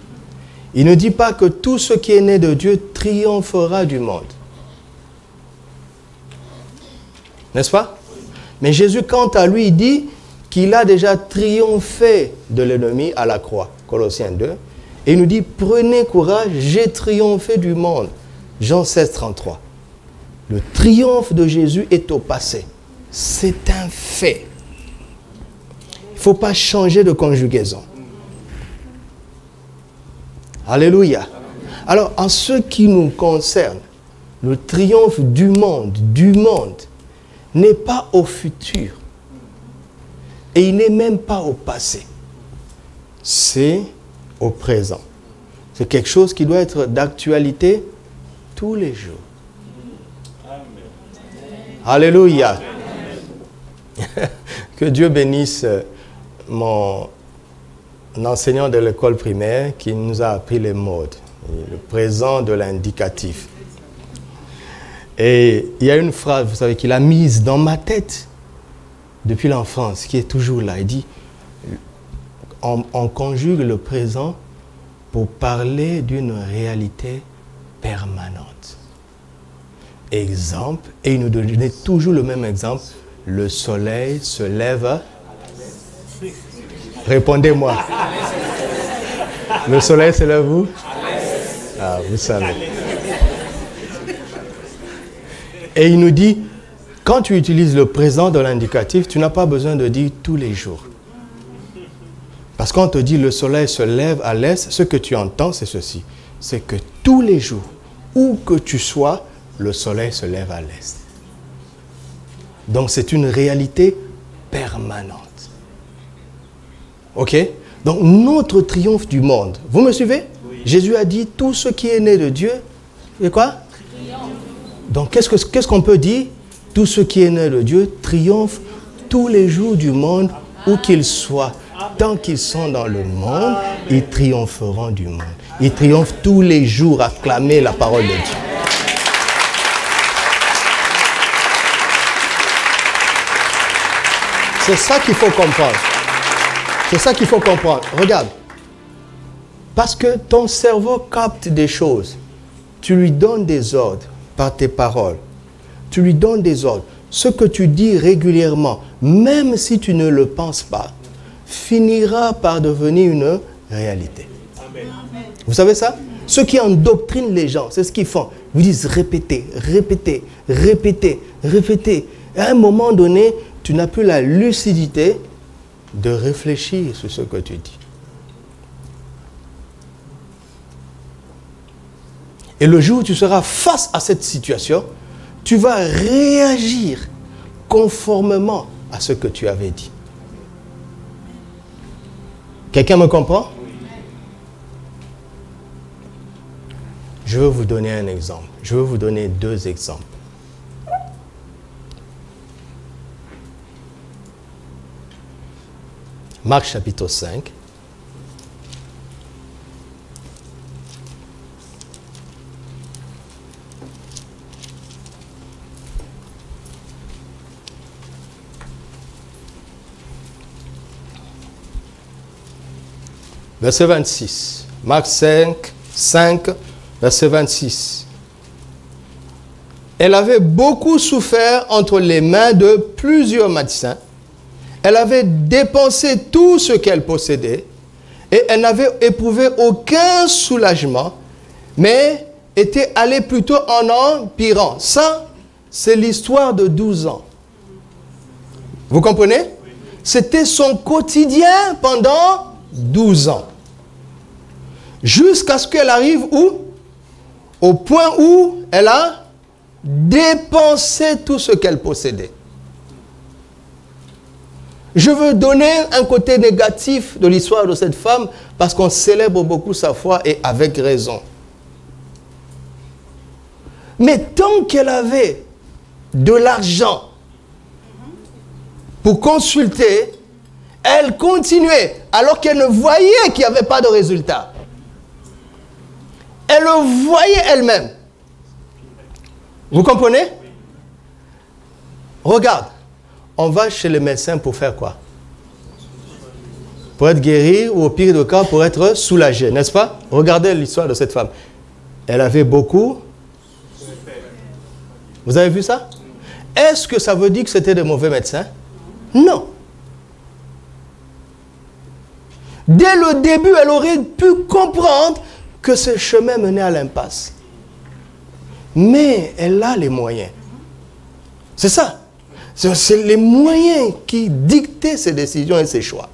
Il ne dit pas que tout ce qui est né de Dieu triomphera du monde. N'est-ce pas? Oui. Mais Jésus, quant à lui, dit qu'il a déjà triomphé de l'ennemi à la croix. Colossiens 2. Et il nous dit, prenez courage, j'ai triomphé du monde. Jean 16, 33. Le triomphe de Jésus est au passé. C'est un fait. Il ne faut pas changer de conjugaison. Alléluia. Alors, en ce qui nous concerne, le triomphe du monde, n'est pas au futur. Et il n'est même pas au passé. C'est au présent. C'est quelque chose qui doit être d'actualité tous les jours. Amen. Alléluia. Amen. Que Dieu bénisse mon enseignant de l'école primaire qui nous a appris les modes, le présent de l'indicatif. Et il y a une phrase, vous savez, qu'il a mise dans ma tête depuis l'enfance, qui est toujours là. Il dit, on conjugue le présent pour parler d'une réalité permanente. Exemple, et il nous donnait toujours le même exemple, le soleil se lève. Répondez-moi. Le soleil se lève où? Ah, vous savez. Et il nous dit, quand tu utilises le présent de l'indicatif, tu n'as pas besoin de dire tous les jours. Parce qu'on te dit le soleil se lève à l'est, ce que tu entends, c'est ceci. C'est que tous les jours, où que tu sois, le soleil se lève à l'est. Donc c'est une réalité permanente. Ok? Donc notre triomphe du monde. Vous me suivez? Oui. Jésus a dit, tout ce qui est né de Dieu, c'est quoi? Triomphe. Donc qu'est-ce qu'on peut dire? Tout ce qui est né de Dieu triomphe tous les jours du monde, où qu'ils soient. Tant qu'ils sont dans le monde, ils triompheront du monde. Ils triomphent tous les jours à clamer la parole de Dieu. C'est ça qu'il faut comprendre. C'est ça qu'il faut comprendre. Regarde. Parce que ton cerveau capte des choses. Tu lui donnes des ordres par tes paroles. Tu lui donnes des ordres. Ce que tu dis régulièrement, même si tu ne le penses pas, finira par devenir une réalité. Amen. Vous savez ça? Ceux qui endoctrinent les gens, c'est ce qu'ils font. Ils disent répéter, répéter, répéter, répéter. À un moment donné, tu n'as plus la lucidité de réfléchir sur ce que tu dis. Et le jour où tu seras face à cette situation, tu vas réagir conformément à ce que tu avais dit. Quelqu'un me comprend? Je veux vous donner un exemple. Je veux vous donner deux exemples. Marc chapitre 5. Verset 26. Marc 5, verset 26. Elle avait beaucoup souffert entre les mains de plusieurs médecins Elle avait dépensé tout ce qu'elle possédait et elle n'avait éprouvé aucun soulagement, mais était allée plutôt en empirant. Ça, c'est l'histoire de 12 ans. Vous comprenez? C'était son quotidien pendant 12 ans. Jusqu'à ce qu'elle arrive où? Au point où elle a dépensé tout ce qu'elle possédait. Je veux donner un côté négatif de l'histoire de cette femme parce qu'on célèbre beaucoup sa foi et avec raison. Mais tant qu'elle avait de l'argent pour consulter, elle continuait alors qu'elle ne voyait qu'il n'y avait pas de résultat. Elle le voyait elle-même. Vous comprenez? Regarde, on va chez le médecin pour faire quoi? Pour être guéri ou au pire des cas pour être soulagé, n'est-ce pas? Regardez l'histoire de cette femme. Elle avait beaucoup. Vous avez vu ça? Est-ce que ça veut dire que c'était de mauvais médecins? Non. Dès le début, elle aurait pu comprendre que ce chemin menait à l'impasse. Mais elle a les moyens. C'est ça. C'est les moyens qui dictaient ses décisions et ses choix.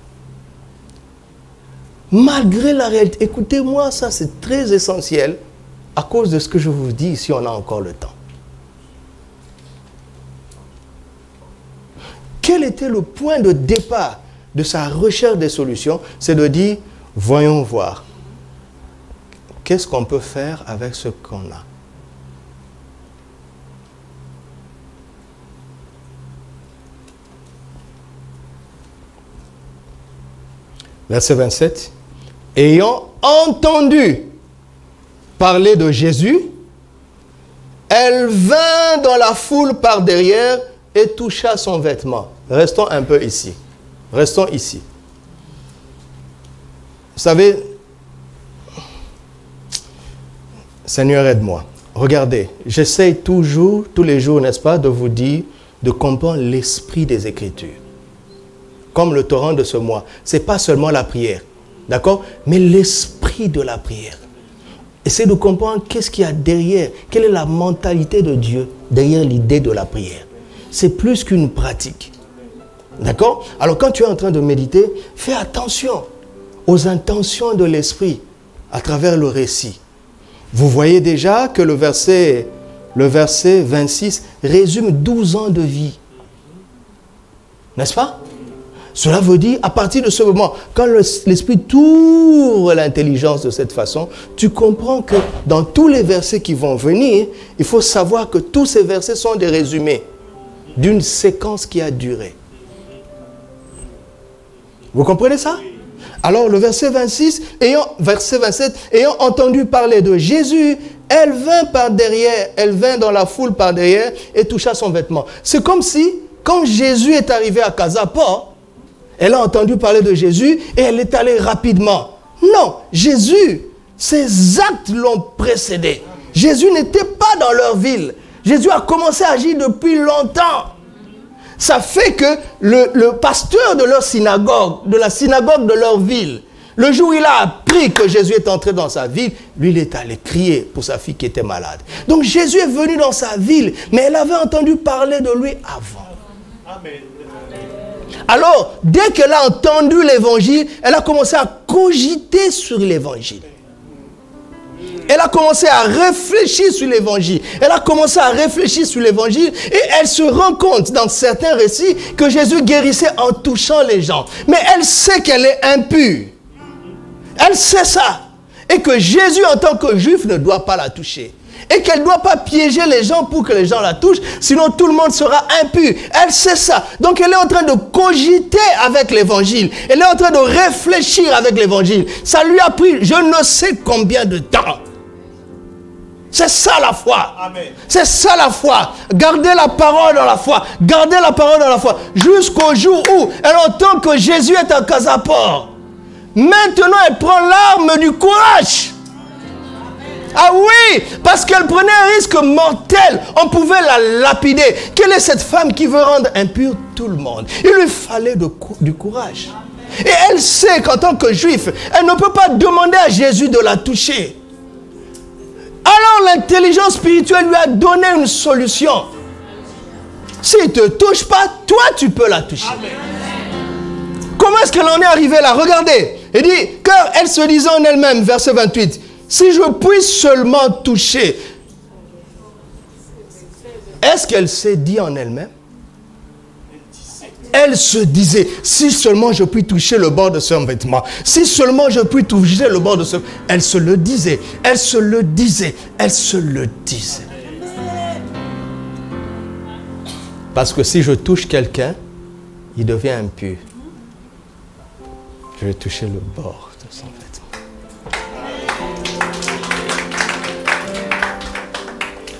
Malgré la réalité, écoutez-moi, ça c'est très essentiel à cause de ce que je vous dis si on a encore le temps. Quel était le point de départ de sa recherche des solutions? C'est de dire, voyons voir, qu'est-ce qu'on peut faire avec ce qu'on a? Verset 27. Ayant entendu parler de Jésus, elle vint dans la foule par derrière et toucha son vêtement. Restons un peu ici. Restons ici. Vous savez, Seigneur, aide-moi. Regardez, j'essaye toujours, tous les jours, n'est-ce pas, de vous dire, de comprendre l'esprit des Écritures. Comme le torrent de ce mois. Ce n'est pas seulement la prière, d'accord? Mais l'esprit de la prière. Essayez de comprendre qu'est-ce qu'il y a derrière, quelle est la mentalité de Dieu derrière l'idée de la prière. C'est plus qu'une pratique. D'accord? Alors quand tu es en train de méditer, fais attention aux intentions de l'esprit à travers le récit. Vous voyez déjà que le verset 26 résume 12 ans de vie. N'est-ce pas? Cela veut dire, à partir de ce moment, quand l'esprit t'ouvre l'intelligence de cette façon, tu comprends que dans tous les versets qui vont venir, il faut savoir que tous ces versets sont des résumés d'une séquence qui a duré. Vous comprenez ça? Alors le verset 27, ayant entendu parler de Jésus, elle vint par derrière, elle vint dans la foule par derrière et toucha son vêtement. C'est comme si, quand Jésus est arrivé à Casaport, elle a entendu parler de Jésus et elle est allée rapidement. Non, Jésus, ses actes l'ont précédé. Jésus n'était pas dans leur ville. Jésus a commencé à agir depuis longtemps. Ça fait que le pasteur de leur synagogue, de la synagogue de leur ville, le jour où il a appris que Jésus est entré dans sa ville, lui, il est allé crier pour sa fille qui était malade. Donc Jésus est venu dans sa ville, mais elle avait entendu parler de lui avant. Amen. Alors, dès qu'elle a entendu l'évangile, elle a commencé à cogiter sur l'évangile. Elle a commencé à réfléchir sur l'évangile. Elle a commencé à réfléchir sur l'évangile et elle se rend compte dans certains récits que Jésus guérissait en touchant les gens. Mais elle sait qu'elle est impure. Elle sait ça. Et que Jésus en tant que juif ne doit pas la toucher. Et qu'elle ne doit pas piéger les gens pour que les gens la touchent, sinon tout le monde sera impur. Elle sait ça. Donc elle est en train de cogiter avec l'évangile. Elle est en train de réfléchir avec l'évangile. Ça lui a pris je ne sais combien de temps. C'est ça la foi. C'est ça la foi. Gardez la parole dans la foi. Gardez la parole dans la foi. Jusqu'au jour où elle entend que Jésus est à Casaport. Maintenant elle prend l'arme du courage. Ah oui, parce qu'elle prenait un risque mortel. On pouvait la lapider. Quelle est cette femme qui veut rendre impur tout le monde? Il lui fallait du courage. Et elle sait qu'en tant que juif, elle ne peut pas demander à Jésus de la toucher. Alors l'intelligence spirituelle lui a donné une solution. S'il ne te touche pas, toi tu peux la toucher. Amen. Comment est-ce qu'elle en est arrivée là? Regardez. Il dit, car elle se disait en elle-même, verset 28, si je puisse seulement toucher. Est-ce qu'elle s'est dit en elle-même? Elle se disait, si seulement je puis toucher le bord de son vêtement, si seulement je puis toucher le bord de ce... Elle se le disait, elle se le disait, elle se le disait. Parce que si je touche quelqu'un, il devient impur. Je vais toucher le bord de son vêtement.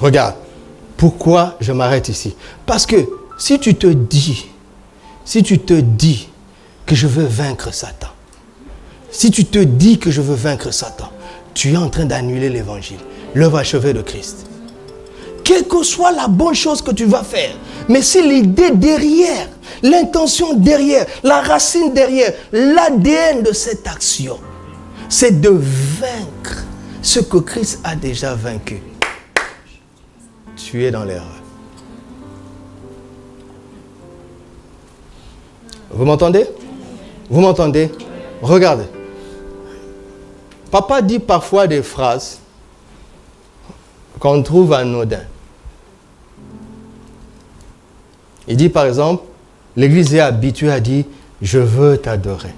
Regarde, pourquoi je m'arrête ici? Parce que si tu te dis que je veux vaincre Satan, si tu te dis que je veux vaincre Satan, tu es en train d'annuler l'évangile, l'œuvre achevée de Christ. Quelle que soit la bonne chose que tu vas faire, mais si l'idée derrière, l'intention derrière, la racine derrière, l'ADN de cette action, c'est de vaincre ce que Christ a déjà vaincu, tu es dans l'erreur. Vous m'entendez? Vous m'entendez? Regardez. Papa dit parfois des phrases qu'on trouve anodines. Il dit par exemple, l'Église est habituée à dire, je veux t'adorer,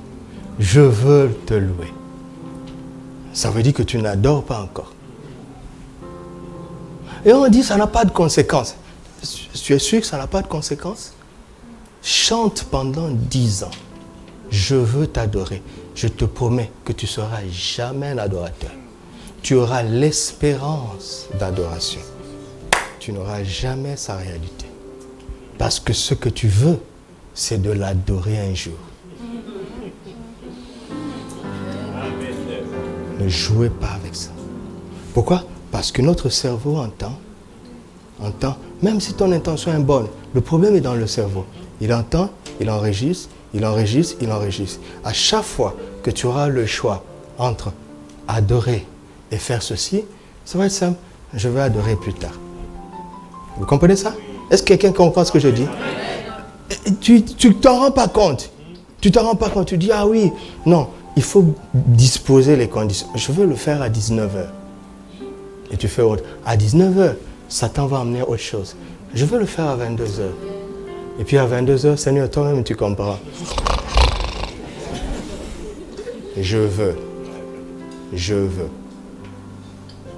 je veux te louer. Ça veut dire que tu n'adores pas encore. Et on dit, ça n'a pas de conséquences. Tu es sûr que ça n'a pas de conséquences? Chante pendant 10 ans. Je veux t'adorer. Je te promets que tu ne seras jamais un adorateur. Tu auras l'espérance d'adoration. Tu n'auras jamais sa réalité. Parce que ce que tu veux, c'est de l'adorer un jour. Ne jouez pas avec ça. Pourquoi? Parce que notre cerveau entend, même si ton intention est bonne, le problème est dans le cerveau. Il entend, il enregistre, il enregistre, il enregistre. À chaque fois que tu auras le choix entre adorer et faire ceci, ça va être simple. Je vais adorer plus tard. Vous comprenez ça? Est-ce que quelqu'un comprend ce que je dis? Tu ne t'en rends pas compte. Tu ne t'en rends pas compte. Tu dis, ah oui, non, il faut disposer les conditions. Je veux le faire à 19h. Et tu fais autre. À 19h, Satan va emmener autre chose. Je veux le faire à 22h. Et puis à 22h, Seigneur, toi-même, tu comprends. Je veux. Je veux.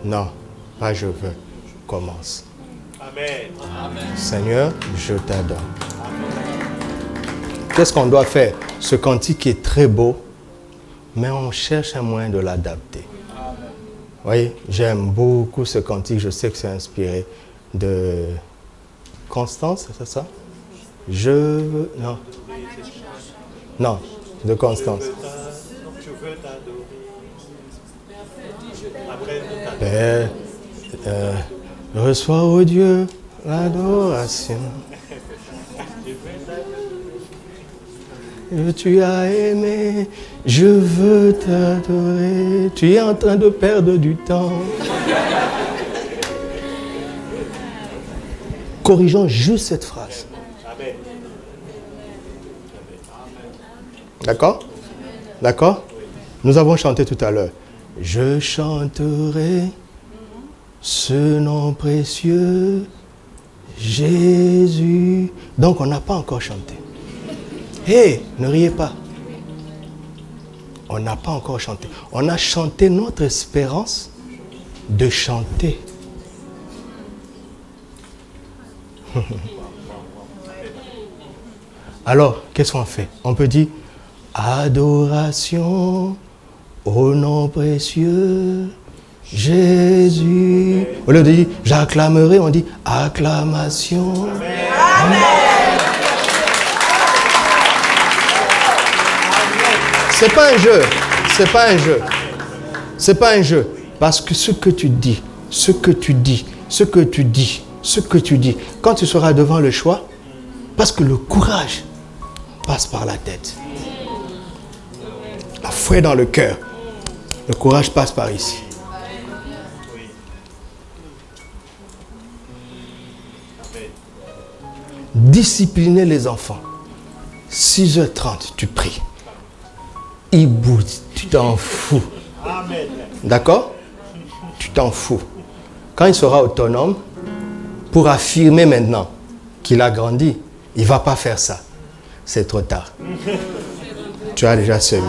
Non, pas je veux. Commence. Amen. Seigneur, je t'adore. Qu'est-ce qu'on doit faire? Ce cantique est très beau, mais on cherche un moyen de l'adapter. Vous voyez, j'aime beaucoup ce cantique. Je sais que c'est inspiré de Constance, c'est ça? Je veux... Non. Non, de Constance. Je veux t'adorer. Père, reçois, ô Dieu, l'adoration. Tu as aimé, je veux t'adorer. Tu es en train de perdre du temps. Corrigeons juste cette phrase. D'accord? D'accord? Nous avons chanté tout à l'heure. Je chanterai ce nom précieux, Jésus. Donc on n'a pas encore chanté. Hé, ne riez pas. On n'a pas encore chanté. On a chanté notre espérance de chanter. Alors, qu'est-ce qu'on fait? On peut dire adoration au nom précieux Jésus. Au lieu de dire j'acclamerai, on dit acclamation. Amen. C'est pas un jeu. C'est pas un jeu. C'est pas un jeu. Parce que ce que tu dis, quand tu seras devant le choix, parce que le courage passe par la tête. La foi est dans le cœur. Le courage passe par ici. Discipliner les enfants. 6h30, tu pries. Ils boudent, tu t'en fous. D'accord? Tu t'en fous. Quand il sera autonome, pour affirmer maintenant qu'il a grandi, il ne va pas faire ça. C'est trop tard. Tu as déjà semé.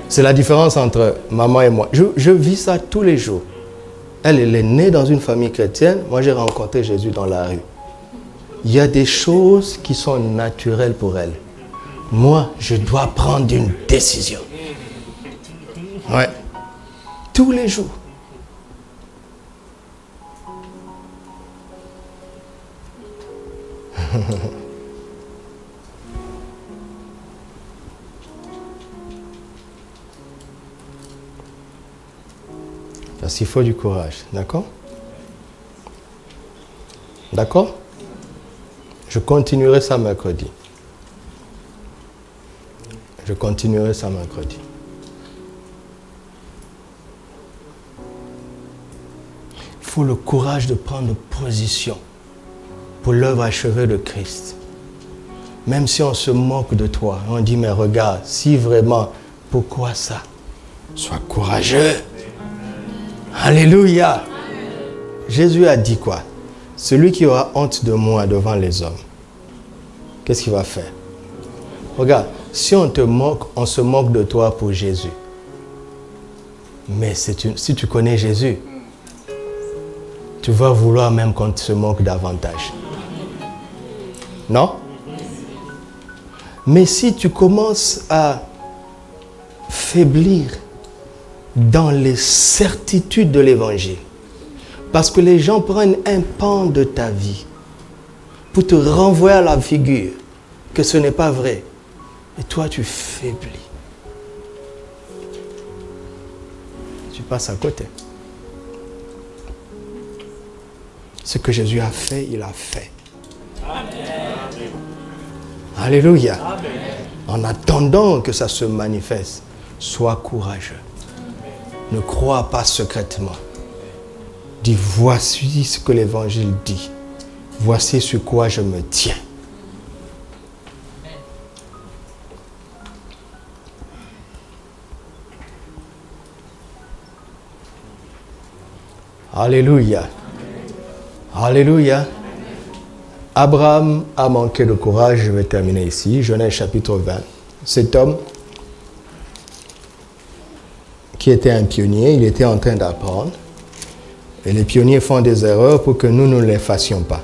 C'est la différence entre maman et moi. Je vis ça tous les jours. Elle est née dans une famille chrétienne. Moi, j'ai rencontré Jésus dans la rue. Il y a des choses qui sont naturelles pour elle. Moi, je dois prendre une décision. Ouais. Tous les jours. Parce qu'il faut du courage, d'accord? D'accord? Je continuerai ça mercredi. Je continuerai ça mercredi. Il faut le courage de prendre position pour l'œuvre achevée de Christ. Même si on se moque de toi, on dit, mais regarde, si vraiment, pourquoi ça? Sois courageux. Alléluia. Jésus a dit quoi? Celui qui aura honte de moi devant les hommes, qu'est-ce qu'il va faire? Regarde, si on te moque, on se moque de toi pour Jésus. Mais si tu connais Jésus, tu vas vouloir même qu'on se moque davantage. Non? Mais si tu commences à faiblir dans les certitudes de l'évangile, parce que les gens prennent un pan de ta vie pour te renvoyer à la figure que ce n'est pas vrai, et toi tu faiblis. Tu passes à côté. Ce que Jésus a fait, il a fait. Amen. Alléluia. Amen. En attendant que ça se manifeste, sois courageux. Ne crois pas secrètement. Dis, voici ce que l'évangile dit. Voici sur quoi je me tiens. Alléluia. Alléluia. Abraham a manqué de courage. Je vais terminer ici. Genèse chapitre 20. Cet homme qui était un pionnier, il était en train d'apprendre. Et les pionniers font des erreurs pour que nous ne les fassions pas.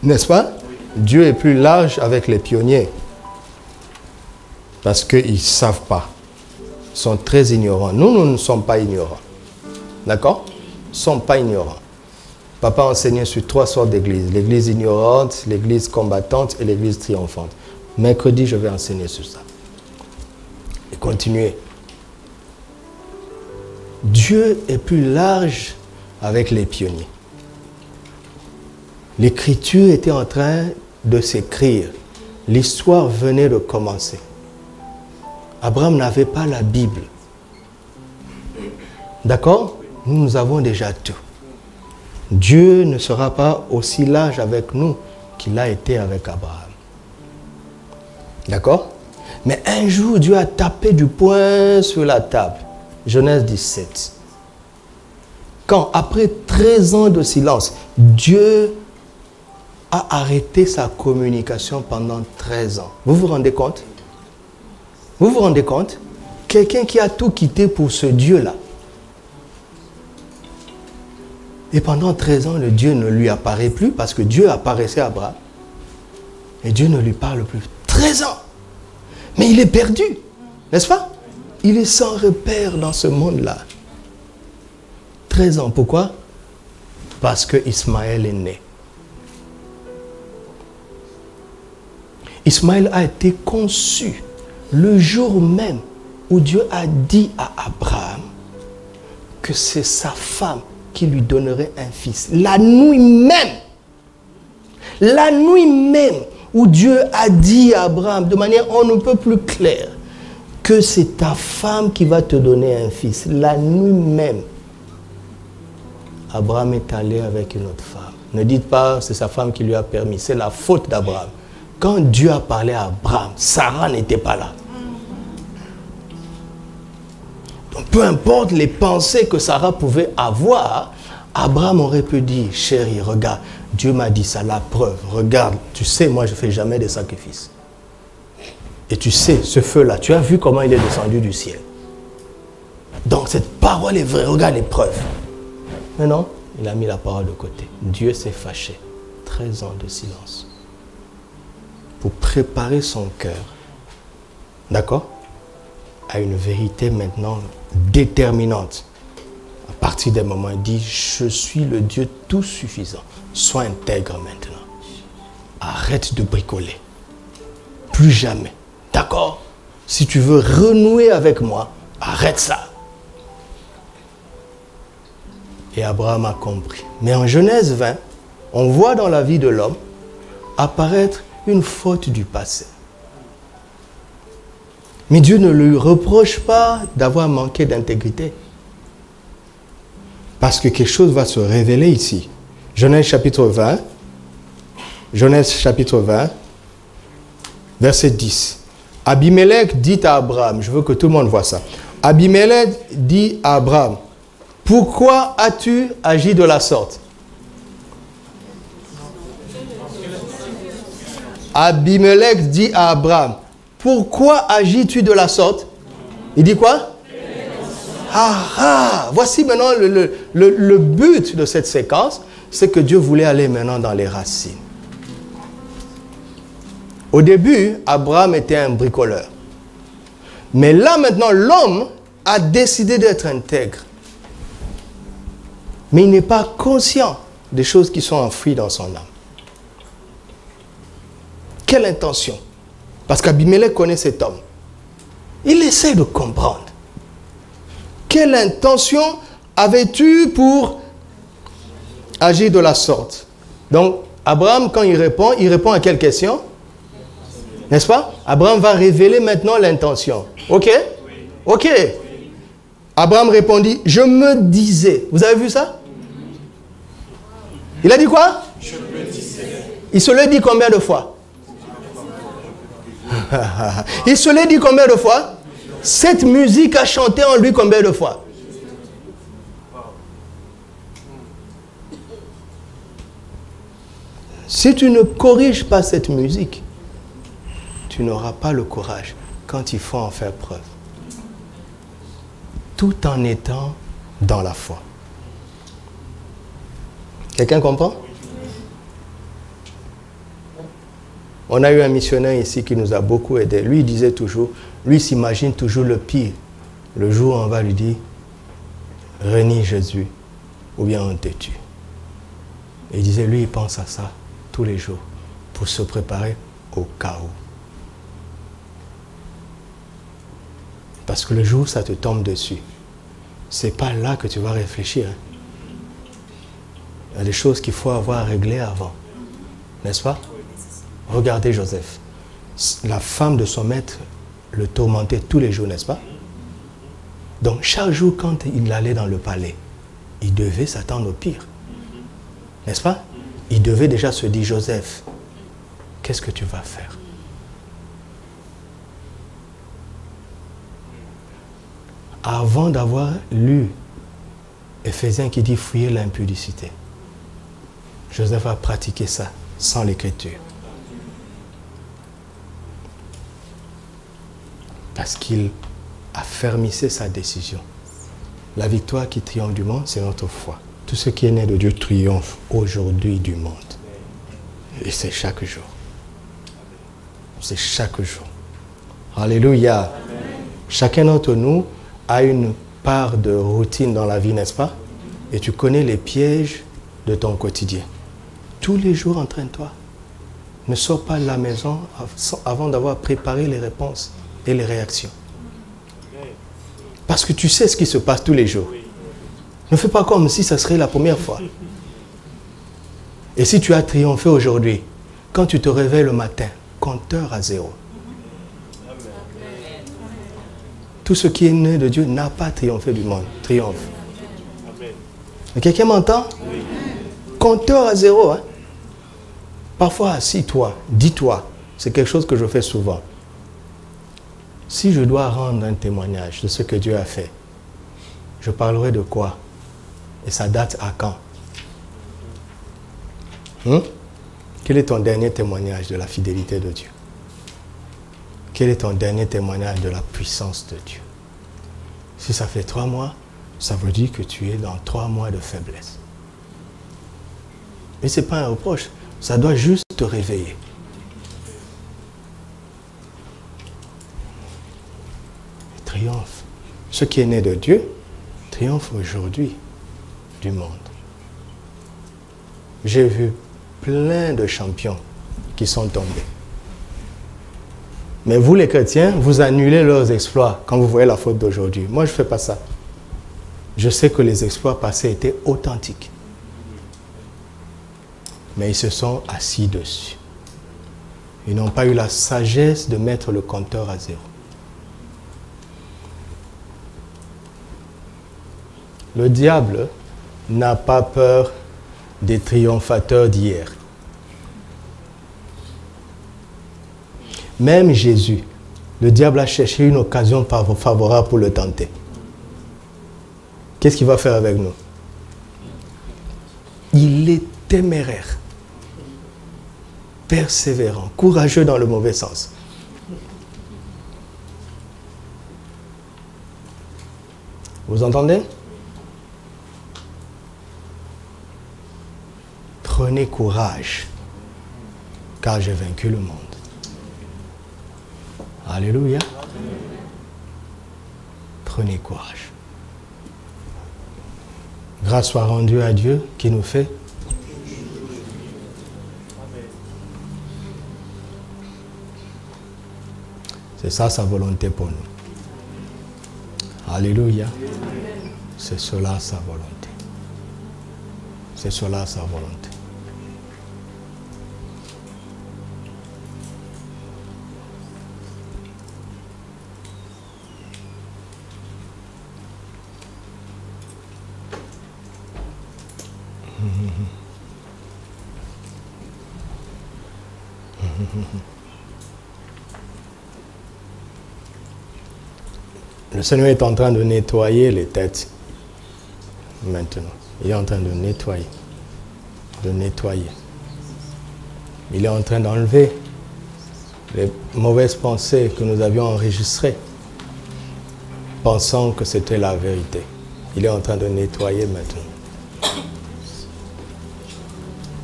N'est-ce pas? Dieu est plus large avec les pionniers. Parce qu'ils ne savent pas. Ils sont très ignorants. Nous ne sommes pas ignorants. D'accord? Nous ne sommes pas ignorants. Papa enseignait sur 3 sortes d'églises. L'église ignorante, l'église combattante et l'église triomphante. Mercredi, je vais enseigner sur ça. Et continuer. Dieu est plus large avec les pionniers. L'écriture était en train de s'écrire. L'histoire venait de commencer. Abraham n'avait pas la Bible. D'accord? Nous avons déjà tout. Dieu ne sera pas aussi large avec nous qu'il a été avec Abraham. D'accord? Mais un jour, Dieu a tapé du poing sur la table. Genèse 17. Quand, après 13 ans de silence, Dieu a arrêté sa communication pendant 13 ans. Vous vous rendez compte? Vous vous rendez compte? Quelqu'un qui a tout quitté pour ce Dieu-là. Et pendant 13 ans, le Dieu ne lui apparaît plus parce que Dieu apparaissait à Abraham. Et Dieu ne lui parle plus. 13 ans! Mais il est perdu, n'est-ce pas? Il est sans repère dans ce monde-là. 13 ans, pourquoi? Parce que Ismaël est né. Ismaël a été conçu le jour même où Dieu a dit à Abraham que c'est sa femme qui lui donnerait un fils. La nuit même où Dieu a dit à Abraham de manière on ne peut plus claire que c'est ta femme qui va te donner un fils. La nuit même, Abraham est allé avec une autre femme. Ne dites pas c'est sa femme qui lui a permis, c'est la faute d'Abraham. Quand Dieu a parlé à Abraham, Sarah n'était pas là. Donc peu importe les pensées que Sarah pouvait avoir, Abraham aurait pu dire, chérie, regarde, Dieu m'a dit ça, la preuve, regarde, tu sais, moi je ne fais jamais de sacrifices. Et tu sais, ce feu-là, tu as vu comment il est descendu du ciel. Donc cette parole est vraie, regarde les preuves. Mais non, il a mis la parole de côté. Dieu s'est fâché. 13 ans de silence. Pour préparer son cœur, d'accord, à une vérité maintenant déterminante. À partir des moments, il dit, je suis le Dieu tout suffisant. Sois intègre maintenant. Arrête de bricoler. Plus jamais. D'accord? Si tu veux renouer avec moi, arrête ça. Et Abraham a compris. Mais en Genèse 20, on voit dans la vie de l'homme apparaître une faute du passé. Mais Dieu ne lui reproche pas d'avoir manqué d'intégrité. Parce que quelque chose va se révéler ici. Genèse chapitre 20, verset 10. Abimelech dit à Abraham, je veux que tout le monde voit ça. Abimelech dit à Abraham, pourquoi as-tu agi de la sorte? Abimelech dit à Abraham, pourquoi agis-tu de la sorte? Il dit quoi? Voici maintenant le but de cette séquence, c'est que Dieu voulait aller maintenant dans les racines. Au début, Abraham était un bricoleur. Mais là maintenant, l'homme a décidé d'être intègre. Mais il n'est pas conscient des choses qui sont enfouies dans son âme. Quelle intention? Parce qu'Abimelech connaît cet homme. Il essaie de comprendre. Quelle intention avais-tu pour agir de la sorte? Donc, Abraham, quand il répond à quelle question? N'est-ce pas? Abraham va révéler maintenant l'intention. Ok? Ok. Abraham répondit, je me disais. Vous avez vu ça? Il a dit quoi? Je me disais. Il se l'est dit combien de fois? Il se l'est dit combien de fois? Cette musique a chanté en lui combien de fois? Si tu ne corriges pas cette musique, tu n'auras pas le courage quand il faut en faire preuve. Tout en étant dans la foi. Quelqu'un comprend? On a eu un missionnaire ici qui nous a beaucoup aidé. Lui, il disait toujours, lui s'imagine toujours le pire. Le jour où on va lui dire, renie Jésus, ou bien on te tue. Et il disait, lui, il pense à ça tous les jours pour se préparer au chaos. Parce que le jour où ça te tombe dessus, c'est pas là que tu vas réfléchir. Il y a des choses qu'il faut avoir réglées avant. N'est-ce pas? Regardez Joseph. La femme de son maître le tourmentait tous les jours, n'est-ce pas? Donc chaque jour quand il allait dans le palais, il devait s'attendre au pire. N'est-ce pas? Il devait déjà se dire, Joseph, qu'est-ce que tu vas faire? Avant d'avoir lu Éphésiens qui dit fouiller l'impudicité, Joseph a pratiqué ça sans l'écriture. Parce qu'il affermissait sa décision. La victoire qui triomphe du monde, c'est notre foi. Tout ce qui est né de Dieu triomphe aujourd'hui du monde. Et c'est chaque jour. C'est chaque jour. Alléluia. Amen. Chacun d'entre nous a une part de routine dans la vie, n'est-ce pas? Et tu connais les pièges de ton quotidien. Tous les jours, entraîne-toi. Ne sors pas de la maison avant d'avoir préparé les réponses et les réactions. Parce que tu sais ce qui se passe tous les jours. Ne fais pas comme si ça serait la première fois. Et si tu as triomphé aujourd'hui, quand tu te réveilles le matin, compteur à 0. Tout ce qui est né de Dieu n'a pas triomphé du monde. Triomphe. Quelqu'un m'entend? Compteur à 0. Hein? Parfois, assis-toi, dis-toi. C'est quelque chose que je fais souvent. Si je dois rendre un témoignage de ce que Dieu a fait, je parlerai de quoi? Et ça date à quand? Quel est ton dernier témoignage de la fidélité de Dieu? Quel est ton dernier témoignage de la puissance de Dieu? Si ça fait 3 mois, ça veut dire que tu es dans 3 mois de faiblesse. Mais ce n'est pas un reproche, ça doit juste te réveiller. Triomphe. Ce qui est né de Dieu triomphe aujourd'hui du monde. J'ai vu plein de champions qui sont tombés. Mais vous les chrétiens, vous annulez leurs exploits quand vous voyez la faute d'aujourd'hui. Moi, je ne fais pas ça. Je sais que les exploits passés étaient authentiques. Mais ils se sont assis dessus. Ils n'ont pas eu la sagesse de mettre le compteur à 0. Le diable n'a pas peur des triomphateurs d'hier. Même Jésus, le diable a cherché une occasion favorable pour le tenter. Qu'est-ce qu'il va faire avec nous? Il est téméraire, persévérant, courageux dans le mauvais sens. Vous entendez? Prenez courage, car j'ai vaincu le monde. Alléluia. Prenez courage. Grâce soit rendue à Dieu qui nous fait. C'est ça sa volonté pour nous. Alléluia. C'est cela sa volonté. C'est cela sa volonté. Le Seigneur est en train de nettoyer les têtes maintenant. Il est en train de nettoyer. Il est en train d'enlever les mauvaises pensées que nous avions enregistrées, pensant que c'était la vérité. Il est en train de nettoyer maintenant.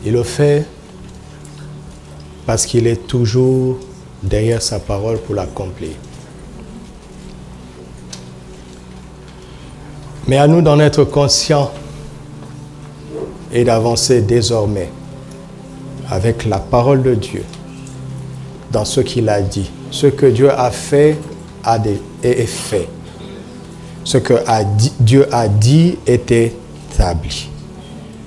Il le fait parce qu'il est toujours derrière sa parole pour l'accomplir. Mais à nous d'en être conscients et d'avancer désormais avec la parole de Dieu dans ce qu'il a dit. Ce que Dieu a fait est fait. Ce que Dieu a dit est établi.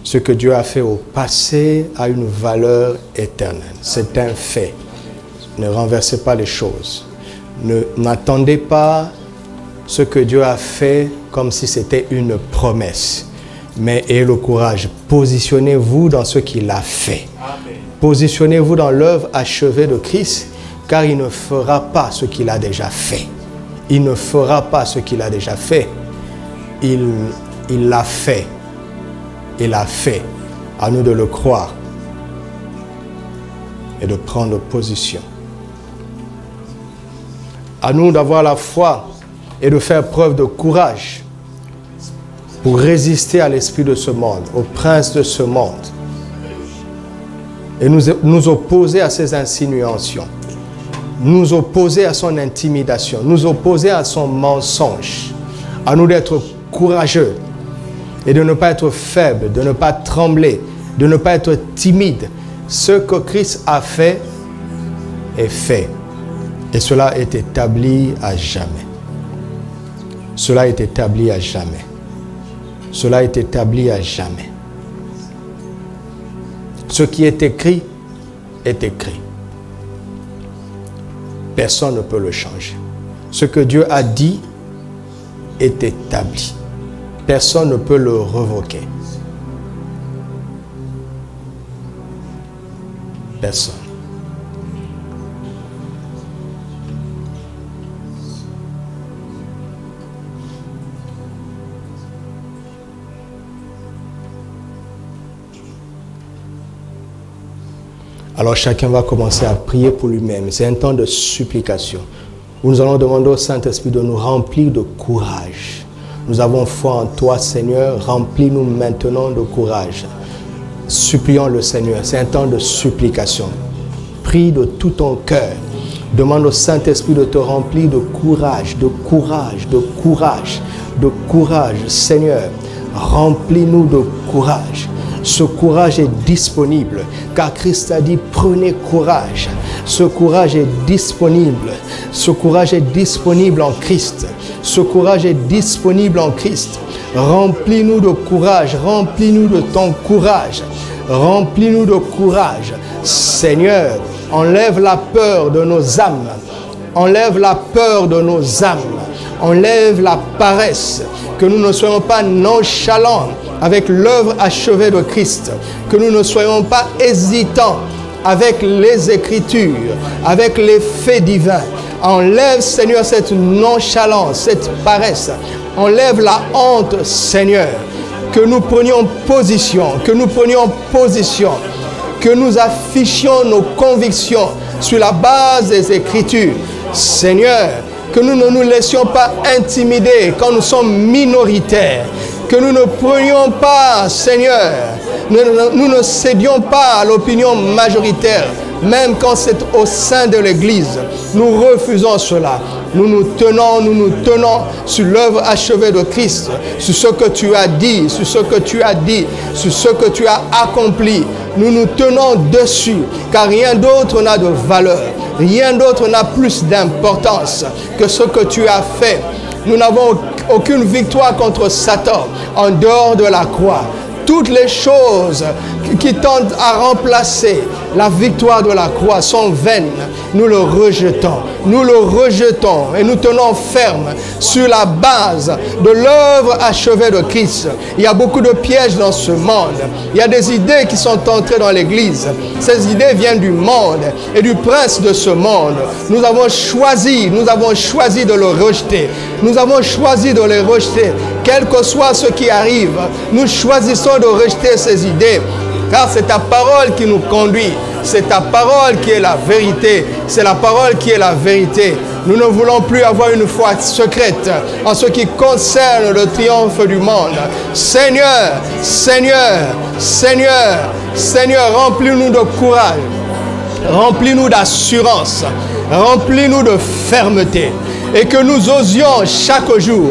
Ce que Dieu a fait au passé a une valeur éternelle. C'est un fait. Ne renversez pas les choses. N'attendez pas ce que Dieu a fait comme si c'était une promesse. Mais ayez le courage. Positionnez-vous dans ce qu'il a fait. Positionnez-vous dans l'œuvre achevée de Christ, car il ne fera pas ce qu'il a déjà fait. Il ne fera pas ce qu'il a déjà fait. Il l'a fait. Il a fait. À nous de le croire et de prendre position. À nous d'avoir la foi et de faire preuve de courage pour résister à l'esprit de ce monde, au prince de ce monde, et nous opposer à ses insinuations, nous opposer à son intimidation, nous opposer à son mensonge. À nous d'être courageux et de ne pas être faible, de ne pas trembler, de ne pas être timide. Ce que Christ a fait est fait. Et cela est établi à jamais. Cela est établi à jamais. cela est établi à jamais. Ce qui est écrit est écrit. Personne ne peut le changer. Ce que Dieu a dit est établi. Personne ne peut le revoquer. Personne. Alors chacun va commencer à prier pour lui-même. C'est un temps de supplication, où nous allons demander au Saint-Esprit de nous remplir de courage. Nous avons foi en toi, Seigneur. Remplis-nous maintenant de courage. Supplions le Seigneur. C'est un temps de supplication. Prie de tout ton cœur. Demande au Saint-Esprit de te remplir de courage, de courage, de courage, de courage. Seigneur, remplis-nous de courage. Ce courage est disponible, car Christ a dit, prenez courage. Ce courage est disponible. Ce courage est disponible en Christ. Ce courage est disponible en Christ. Remplis-nous de courage. Remplis-nous de ton courage. Remplis-nous de courage. Seigneur, enlève la peur de nos âmes. Enlève la peur de nos âmes. Enlève la paresse. Que nous ne soyons pas nonchalants avec l'œuvre achevée de Christ. Que nous ne soyons pas hésitants avec les Écritures, avec les faits divins. Enlève, Seigneur, cette nonchalance, cette paresse. Enlève la honte, Seigneur. Que nous prenions position, que nous prenions position, que nous affichions nos convictions sur la base des Écritures. Seigneur, que nous ne nous laissions pas intimider quand nous sommes minoritaires. Que nous ne prenions pas, Seigneur, nous ne cédions pas à l'opinion majoritaire, même quand c'est au sein de l'Église. Nous refusons cela. Nous nous tenons sur l'œuvre achevée de Christ, sur ce que tu as dit, sur ce que tu as dit, sur ce que tu as accompli. Nous nous tenons dessus, car rien d'autre n'a de valeur. Rien d'autre n'a plus d'importance que ce que tu as fait. Nous n'avons aucune victoire contre Satan en dehors de la croix. Toutes les choses qui tentent à remplacer la victoire de la croix sont vaines. Nous le rejetons. Nous le rejetons et nous tenons ferme sur la base de l'œuvre achevée de Christ. Il y a beaucoup de pièges dans ce monde. Il y a des idées qui sont entrées dans l'Église. Ces idées viennent du monde et du prince de ce monde. Nous avons choisi de le rejeter. Nous avons choisi de les rejeter. Quel que soit ce qui arrive, nous choisissons de rejeter ces idées. Car c'est ta parole qui nous conduit. C'est ta parole qui est la vérité. C'est la parole qui est la vérité. Nous ne voulons plus avoir une foi secrète en ce qui concerne le triomphe du monde. Seigneur, Seigneur, Seigneur, Seigneur, remplis-nous de courage. Remplis-nous d'assurance. Remplis-nous de fermeté. Et que nous osions chaque jour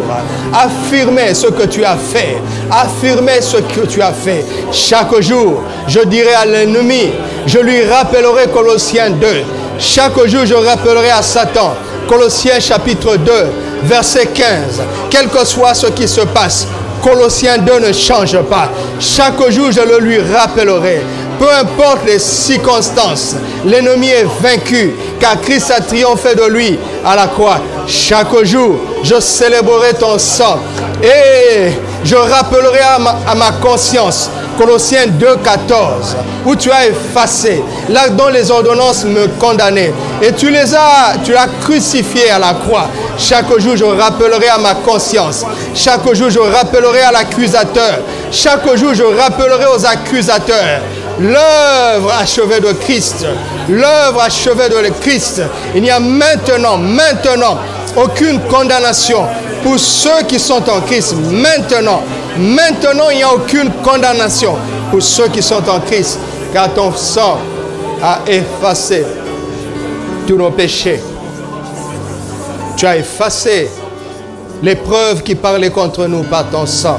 affirmer ce que tu as fait. Affirmer ce que tu as fait. Chaque jour, je dirai à l'ennemi, je lui rappellerai Colossiens 2. Chaque jour, je rappellerai à Satan, Colossiens chapitre 2, verset 15. Quel que soit ce qui se passe, Colossiens 2 ne change pas. Chaque jour, je le lui rappellerai. Peu importe les circonstances, l'ennemi est vaincu, car Christ a triomphé de lui à la croix. Chaque jour, je célébrerai ton sang et je rappellerai à ma conscience, Colossiens 2,14, où tu as effacé, là dont les ordonnances me condamnaient, et tu l'as crucifié à la croix. Chaque jour, je rappellerai à ma conscience. Chaque jour, je rappellerai à l'accusateur. Chaque jour, je rappellerai aux accusateurs l'œuvre achevée de Christ. L'œuvre achevée de Christ. Il n'y a maintenant, aucune condamnation pour ceux qui sont en Christ. Maintenant, il n'y a aucune condamnation pour ceux qui sont en Christ. Car ton sang a effacé tous nos péchés. Tu as effacé les preuves qui parlaient contre nous par ton sang.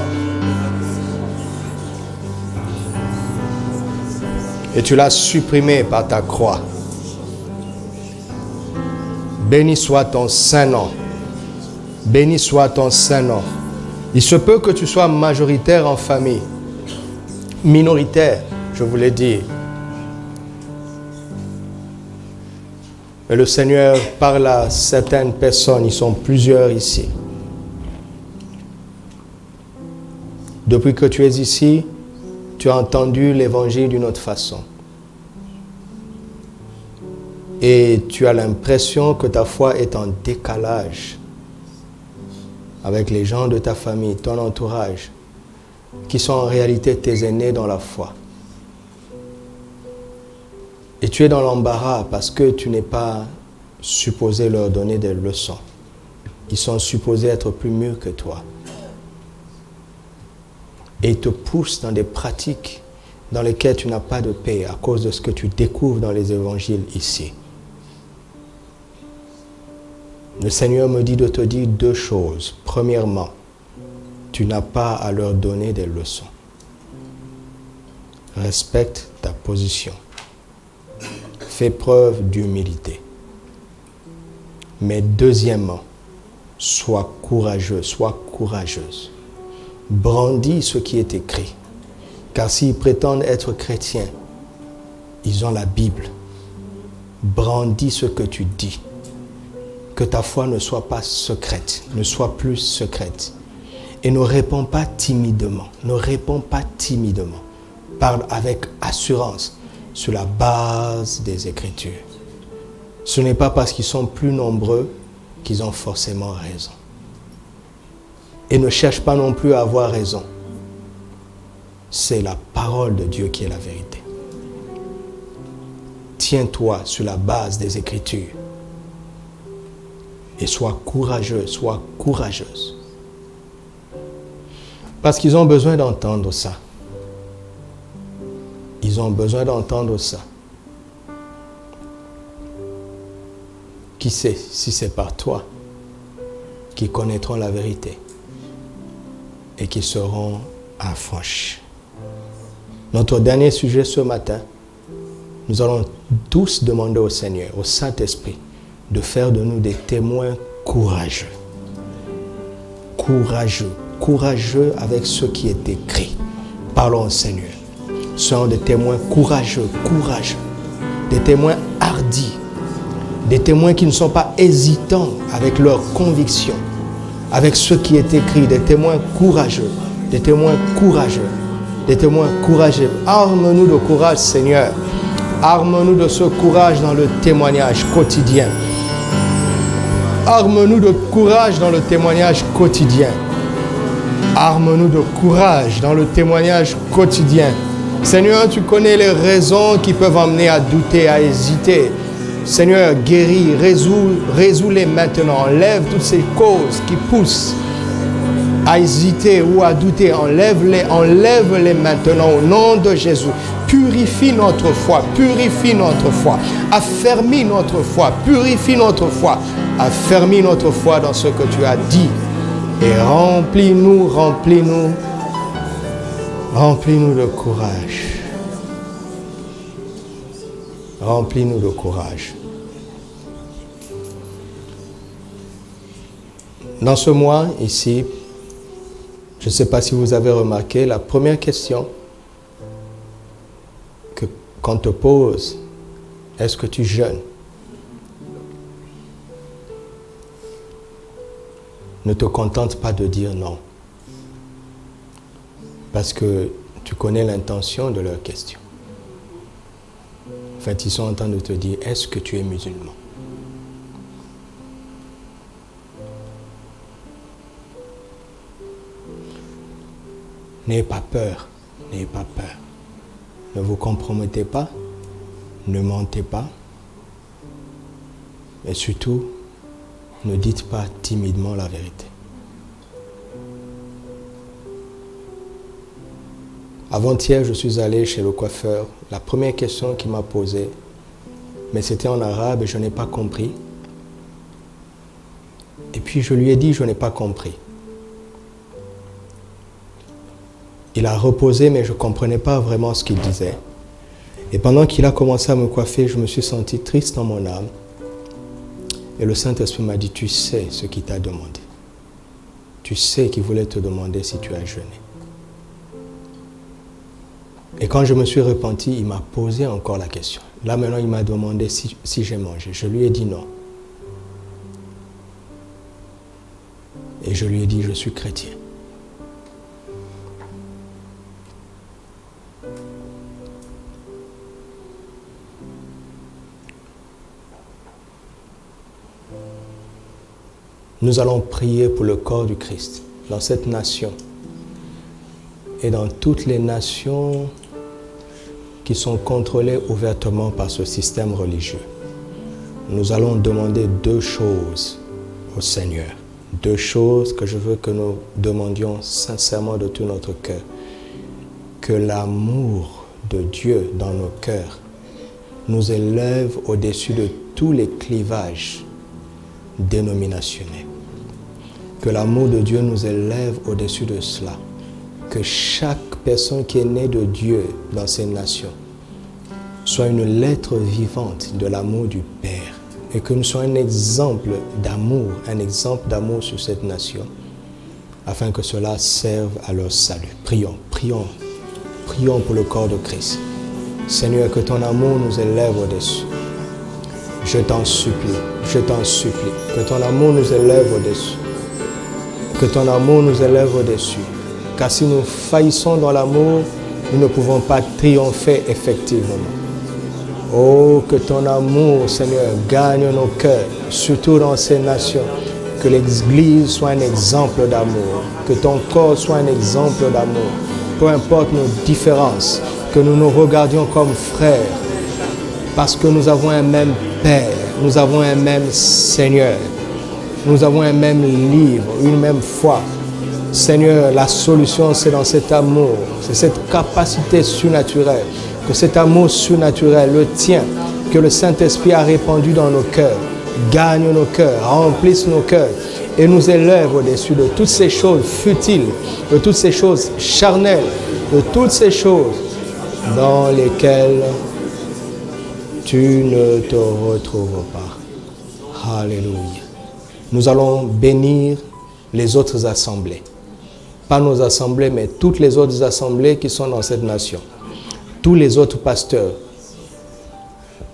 Et tu l'as supprimé par ta croix. Béni soit ton saint nom. Béni soit ton saint nom. Il se peut que tu sois majoritaire en famille, minoritaire, je voulais dire. Mais le Seigneur parle à certaines personnes, ils sont plusieurs ici. Depuis que tu es ici, tu as entendu l'évangile d'une autre façon. Et tu as l'impression que ta foi est en décalage avec les gens de ta famille, ton entourage, qui sont en réalité tes aînés dans la foi. Et tu es dans l'embarras parce que tu n'es pas supposé leur donner des leçons. Ils sont supposés être plus mûrs que toi. Et ils te poussent dans des pratiques dans lesquelles tu n'as pas de paix à cause de ce que tu découvres dans les évangiles ici. Le Seigneur me dit de te dire deux choses. Premièrement, tu n'as pas à leur donner des leçons. Respecte ta position. Fais preuve d'humilité. Mais deuxièmement, sois courageux, sois courageuse. Brandis ce qui est écrit. Car s'ils prétendent être chrétiens, ils ont la Bible. Brandis ce que tu dis. Que ta foi ne soit pas secrète, ne soit plus secrète. Et ne réponds pas timidement. Ne réponds pas timidement. Parle avec assurance sur la base des Écritures. Ce n'est pas parce qu'ils sont plus nombreux qu'ils ont forcément raison. Et ne cherche pas non plus à avoir raison. C'est la parole de Dieu qui est la vérité. Tiens-toi sur la base des Écritures. Et sois courageux, sois courageuse. Parce qu'ils ont besoin d'entendre ça. Ils ont besoin d'entendre ça. Qui sait si c'est par toi qu'ils connaîtront la vérité et qui seront affranchis. Notre dernier sujet ce matin, nous allons tous demander au Seigneur, au Saint-Esprit, de faire de nous des témoins courageux. Courageux. Courageux avec ce qui est écrit. Parlons au Seigneur. Soyons des témoins courageux, courageux. Des témoins hardis. Des témoins qui ne sont pas hésitants avec leurs convictions. Avec ce qui est écrit. Des témoins courageux. Des témoins courageux. Des témoins courageux. Arme-nous de courage, Seigneur. Arme-nous de ce courage dans le témoignage quotidien. Arme-nous de courage dans le témoignage quotidien. Arme-nous de courage dans le témoignage quotidien. Seigneur, tu connais les raisons qui peuvent amener à douter, à hésiter. Seigneur, guéris, résous-les maintenant. Enlève toutes ces causes qui poussent à hésiter ou à douter. Enlève-les maintenant au nom de Jésus. Purifie notre foi, purifie notre foi. Affermis notre foi, purifie notre foi. Affermis notre foi dans ce que tu as dit. Et remplis-nous de courage. Remplis-nous de courage. Dans ce mois, ici, je ne sais pas si vous avez remarqué, la première question qu'on te pose, est-ce que tu jeûnes? Ne te contente pas de dire non. Parce que tu connais l'intention de leur question. En fait, ils sont en train de te dire, est-ce que tu es musulman? N'ayez pas peur, n'ayez pas peur. Ne vous compromettez pas, ne mentez pas. Et surtout, ne dites pas timidement la vérité. Avant-hier, je suis allé chez le coiffeur. La première question qu'il m'a posée, mais c'était en arabe et je n'ai pas compris. Et puis je lui ai dit, je n'ai pas compris. Il a reposé, mais je ne comprenais pas vraiment ce qu'il disait. Et pendant qu'il a commencé à me coiffer, je me suis senti triste dans mon âme. Et le Saint-Esprit m'a dit, tu sais ce qu'il t'a demandé. tu sais qu'il voulait te demander si tu as jeûné. Et quand je me suis repenti, il m'a posé encore la question. Là maintenant, il m'a demandé si j'ai mangé. Je lui ai dit non. Et je lui ai dit, je suis chrétien. Nous allons prier pour le corps du Christ dans cette nation et dans toutes les nations qui sont contrôlées ouvertement par ce système religieux. Nous allons demander deux choses au Seigneur. Deux choses que je veux que nous demandions sincèrement de tout notre cœur. Que l'amour de Dieu dans nos cœurs nous élève au-dessus de tous les clivages dénominationnels. Que l'amour de Dieu nous élève au-dessus de cela. Que chaque personne qui est née de Dieu dans ces nations soit une lettre vivante de l'amour du Père. Et que nous soyons un exemple d'amour sur cette nation, afin que cela serve à leur salut. Prions pour le corps de Christ. Seigneur, que ton amour nous élève au-dessus. Je t'en supplie, que ton amour nous élève au-dessus. Que ton amour nous élève au-dessus. Car si nous faillissons dans l'amour, nous ne pouvons pas triompher effectivement. Oh, que ton amour, Seigneur, gagne nos cœurs, surtout dans ces nations. Que l'Église soit un exemple d'amour. Que ton corps soit un exemple d'amour. Peu importe nos différences, que nous nous regardions comme frères. Parce que nous avons un même Père, nous avons un même Seigneur. Nous avons un même livre, une même foi. Seigneur, la solution, c'est dans cet amour. C'est cette capacité surnaturelle. Que cet amour surnaturel, le tien, que le Saint-Esprit a répandu dans nos cœurs, gagne nos cœurs, remplisse nos cœurs et nous élève au-dessus de toutes ces choses futiles, de toutes ces choses charnelles, de toutes ces choses dans lesquelles tu ne te retrouves pas. Alléluia. Nous allons bénir les autres assemblées. Pas nos assemblées, mais toutes les autres assemblées qui sont dans cette nation. Tous les autres pasteurs,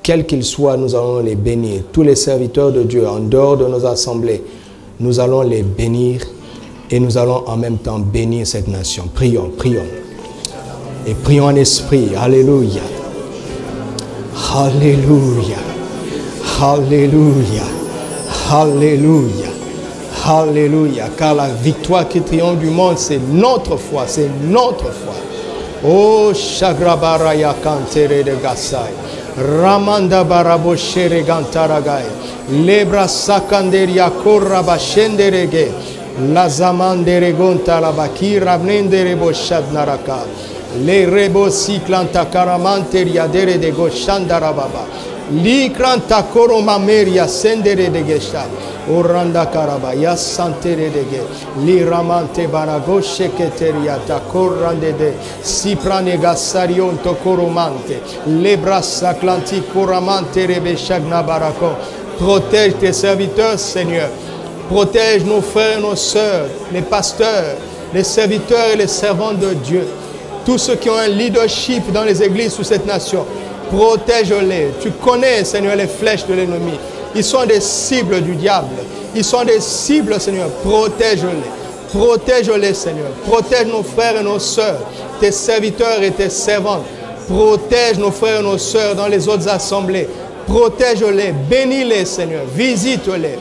quels qu'ils soient, nous allons les bénir. Tous les serviteurs de Dieu, en dehors de nos assemblées, nous allons les bénir et nous allons en même temps bénir cette nation. Prions. Et prions en esprit. Alléluia. Alléluia. Alléluia. Alléluia. Alléluia. Car la victoire qui triomphe du monde, c'est notre foi. C'est notre foi. Oh, Shagrabaraya Kantere de Gasai, Ramanda Baraboshere Gantaragai, Lebra Sakanderia Koraba Shenderege, Lazamandere Gontalabaki, Ravnendere Boshad Naraka, Le Rebo Siklanta Karamanteria Dere de Goshandarababa, Likranta Koromameria Sendere de Gesha. Oranda Karabaya Santere dege li ramante barago sheketeria ta korande de siprane gasarion to koromante le brassa clanti koramante rebe shagna barako. Protège tes serviteurs, Seigneur. Protège nos frères et nos sœurs, les pasteurs, les serviteurs et les servants de Dieu. Tous ceux qui ont un leadership dans les églises sous cette nation. Protège-les. Tu connais, Seigneur, les flèches de l'ennemi. Ils sont des cibles du diable. Ils sont des cibles, Seigneur. Protège-les. Protège-les, Seigneur. Protège nos frères et nos sœurs, tes serviteurs et tes servantes. Protège nos frères et nos sœurs dans les autres assemblées. Protège-les. Bénis-les, Seigneur. Visite-les.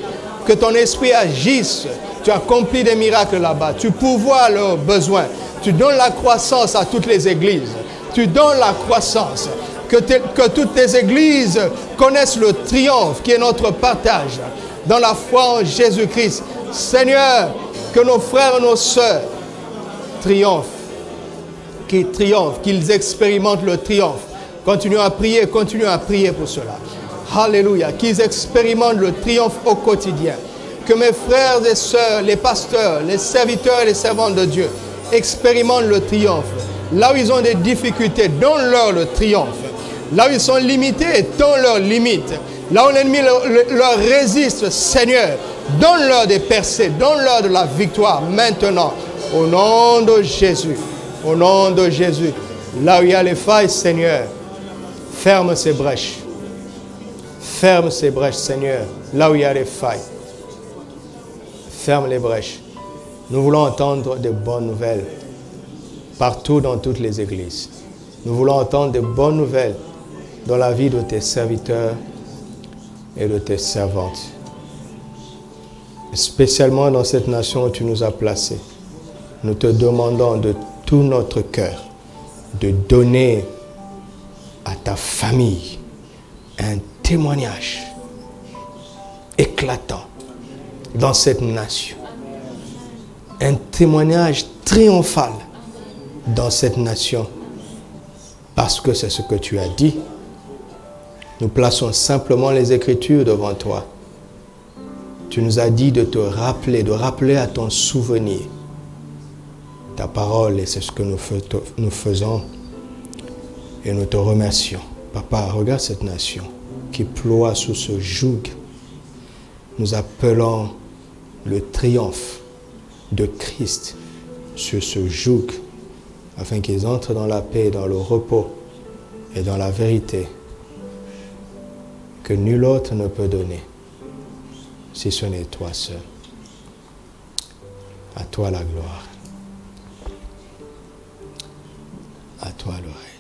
Que ton esprit agisse. Tu accomplis des miracles là-bas. Tu pourvois leurs besoins. Tu donnes la croissance à toutes les églises. Tu donnes la croissance. Que toutes tes églises connaissent le triomphe qui est notre partage dans la foi en Jésus-Christ. Seigneur, que nos frères et nos sœurs triomphent, qu'ils expérimentent le triomphe. Continuons à prier pour cela. Alléluia, qu'ils expérimentent le triomphe au quotidien. Que mes frères et sœurs, les pasteurs, les serviteurs et les servantes de Dieu expérimentent le triomphe. Là où ils ont des difficultés, donne-leur le triomphe. Là où ils sont limités, donne leurs limites. Là où l'ennemi leur résiste, Seigneur, Donne-leur des percées, donne-leur de la victoire maintenant. Au nom de Jésus. Au nom de Jésus. Là où il y a les failles, Seigneur, ferme ces brèches. Ferme ces brèches, Seigneur. Là où il y a les failles. Ferme les brèches. Nous voulons entendre de bonnes nouvelles partout dans toutes les églises. Nous voulons entendre de bonnes nouvelles dans la vie de tes serviteurs et de tes servantes. Spécialement dans cette nation où tu nous as placés. Nous te demandons de tout notre cœur de donner à ta famille un témoignage éclatant dans cette nation. Un témoignage triomphal dans cette nation. Parce que c'est ce que tu as dit. Nous plaçons simplement les Écritures devant toi. Tu nous as dit de te rappeler, de rappeler à ton souvenir ta parole, et c'est ce que nous faisons. Et nous te remercions. Papa, regarde cette nation qui ploie sous ce joug. Nous appelons le triomphe de Christ sur ce joug, afin qu'ils entrent dans la paix, dans le repos et dans la vérité que nul autre ne peut donner, si ce n'est toi seul. À toi la gloire. À toi le règne.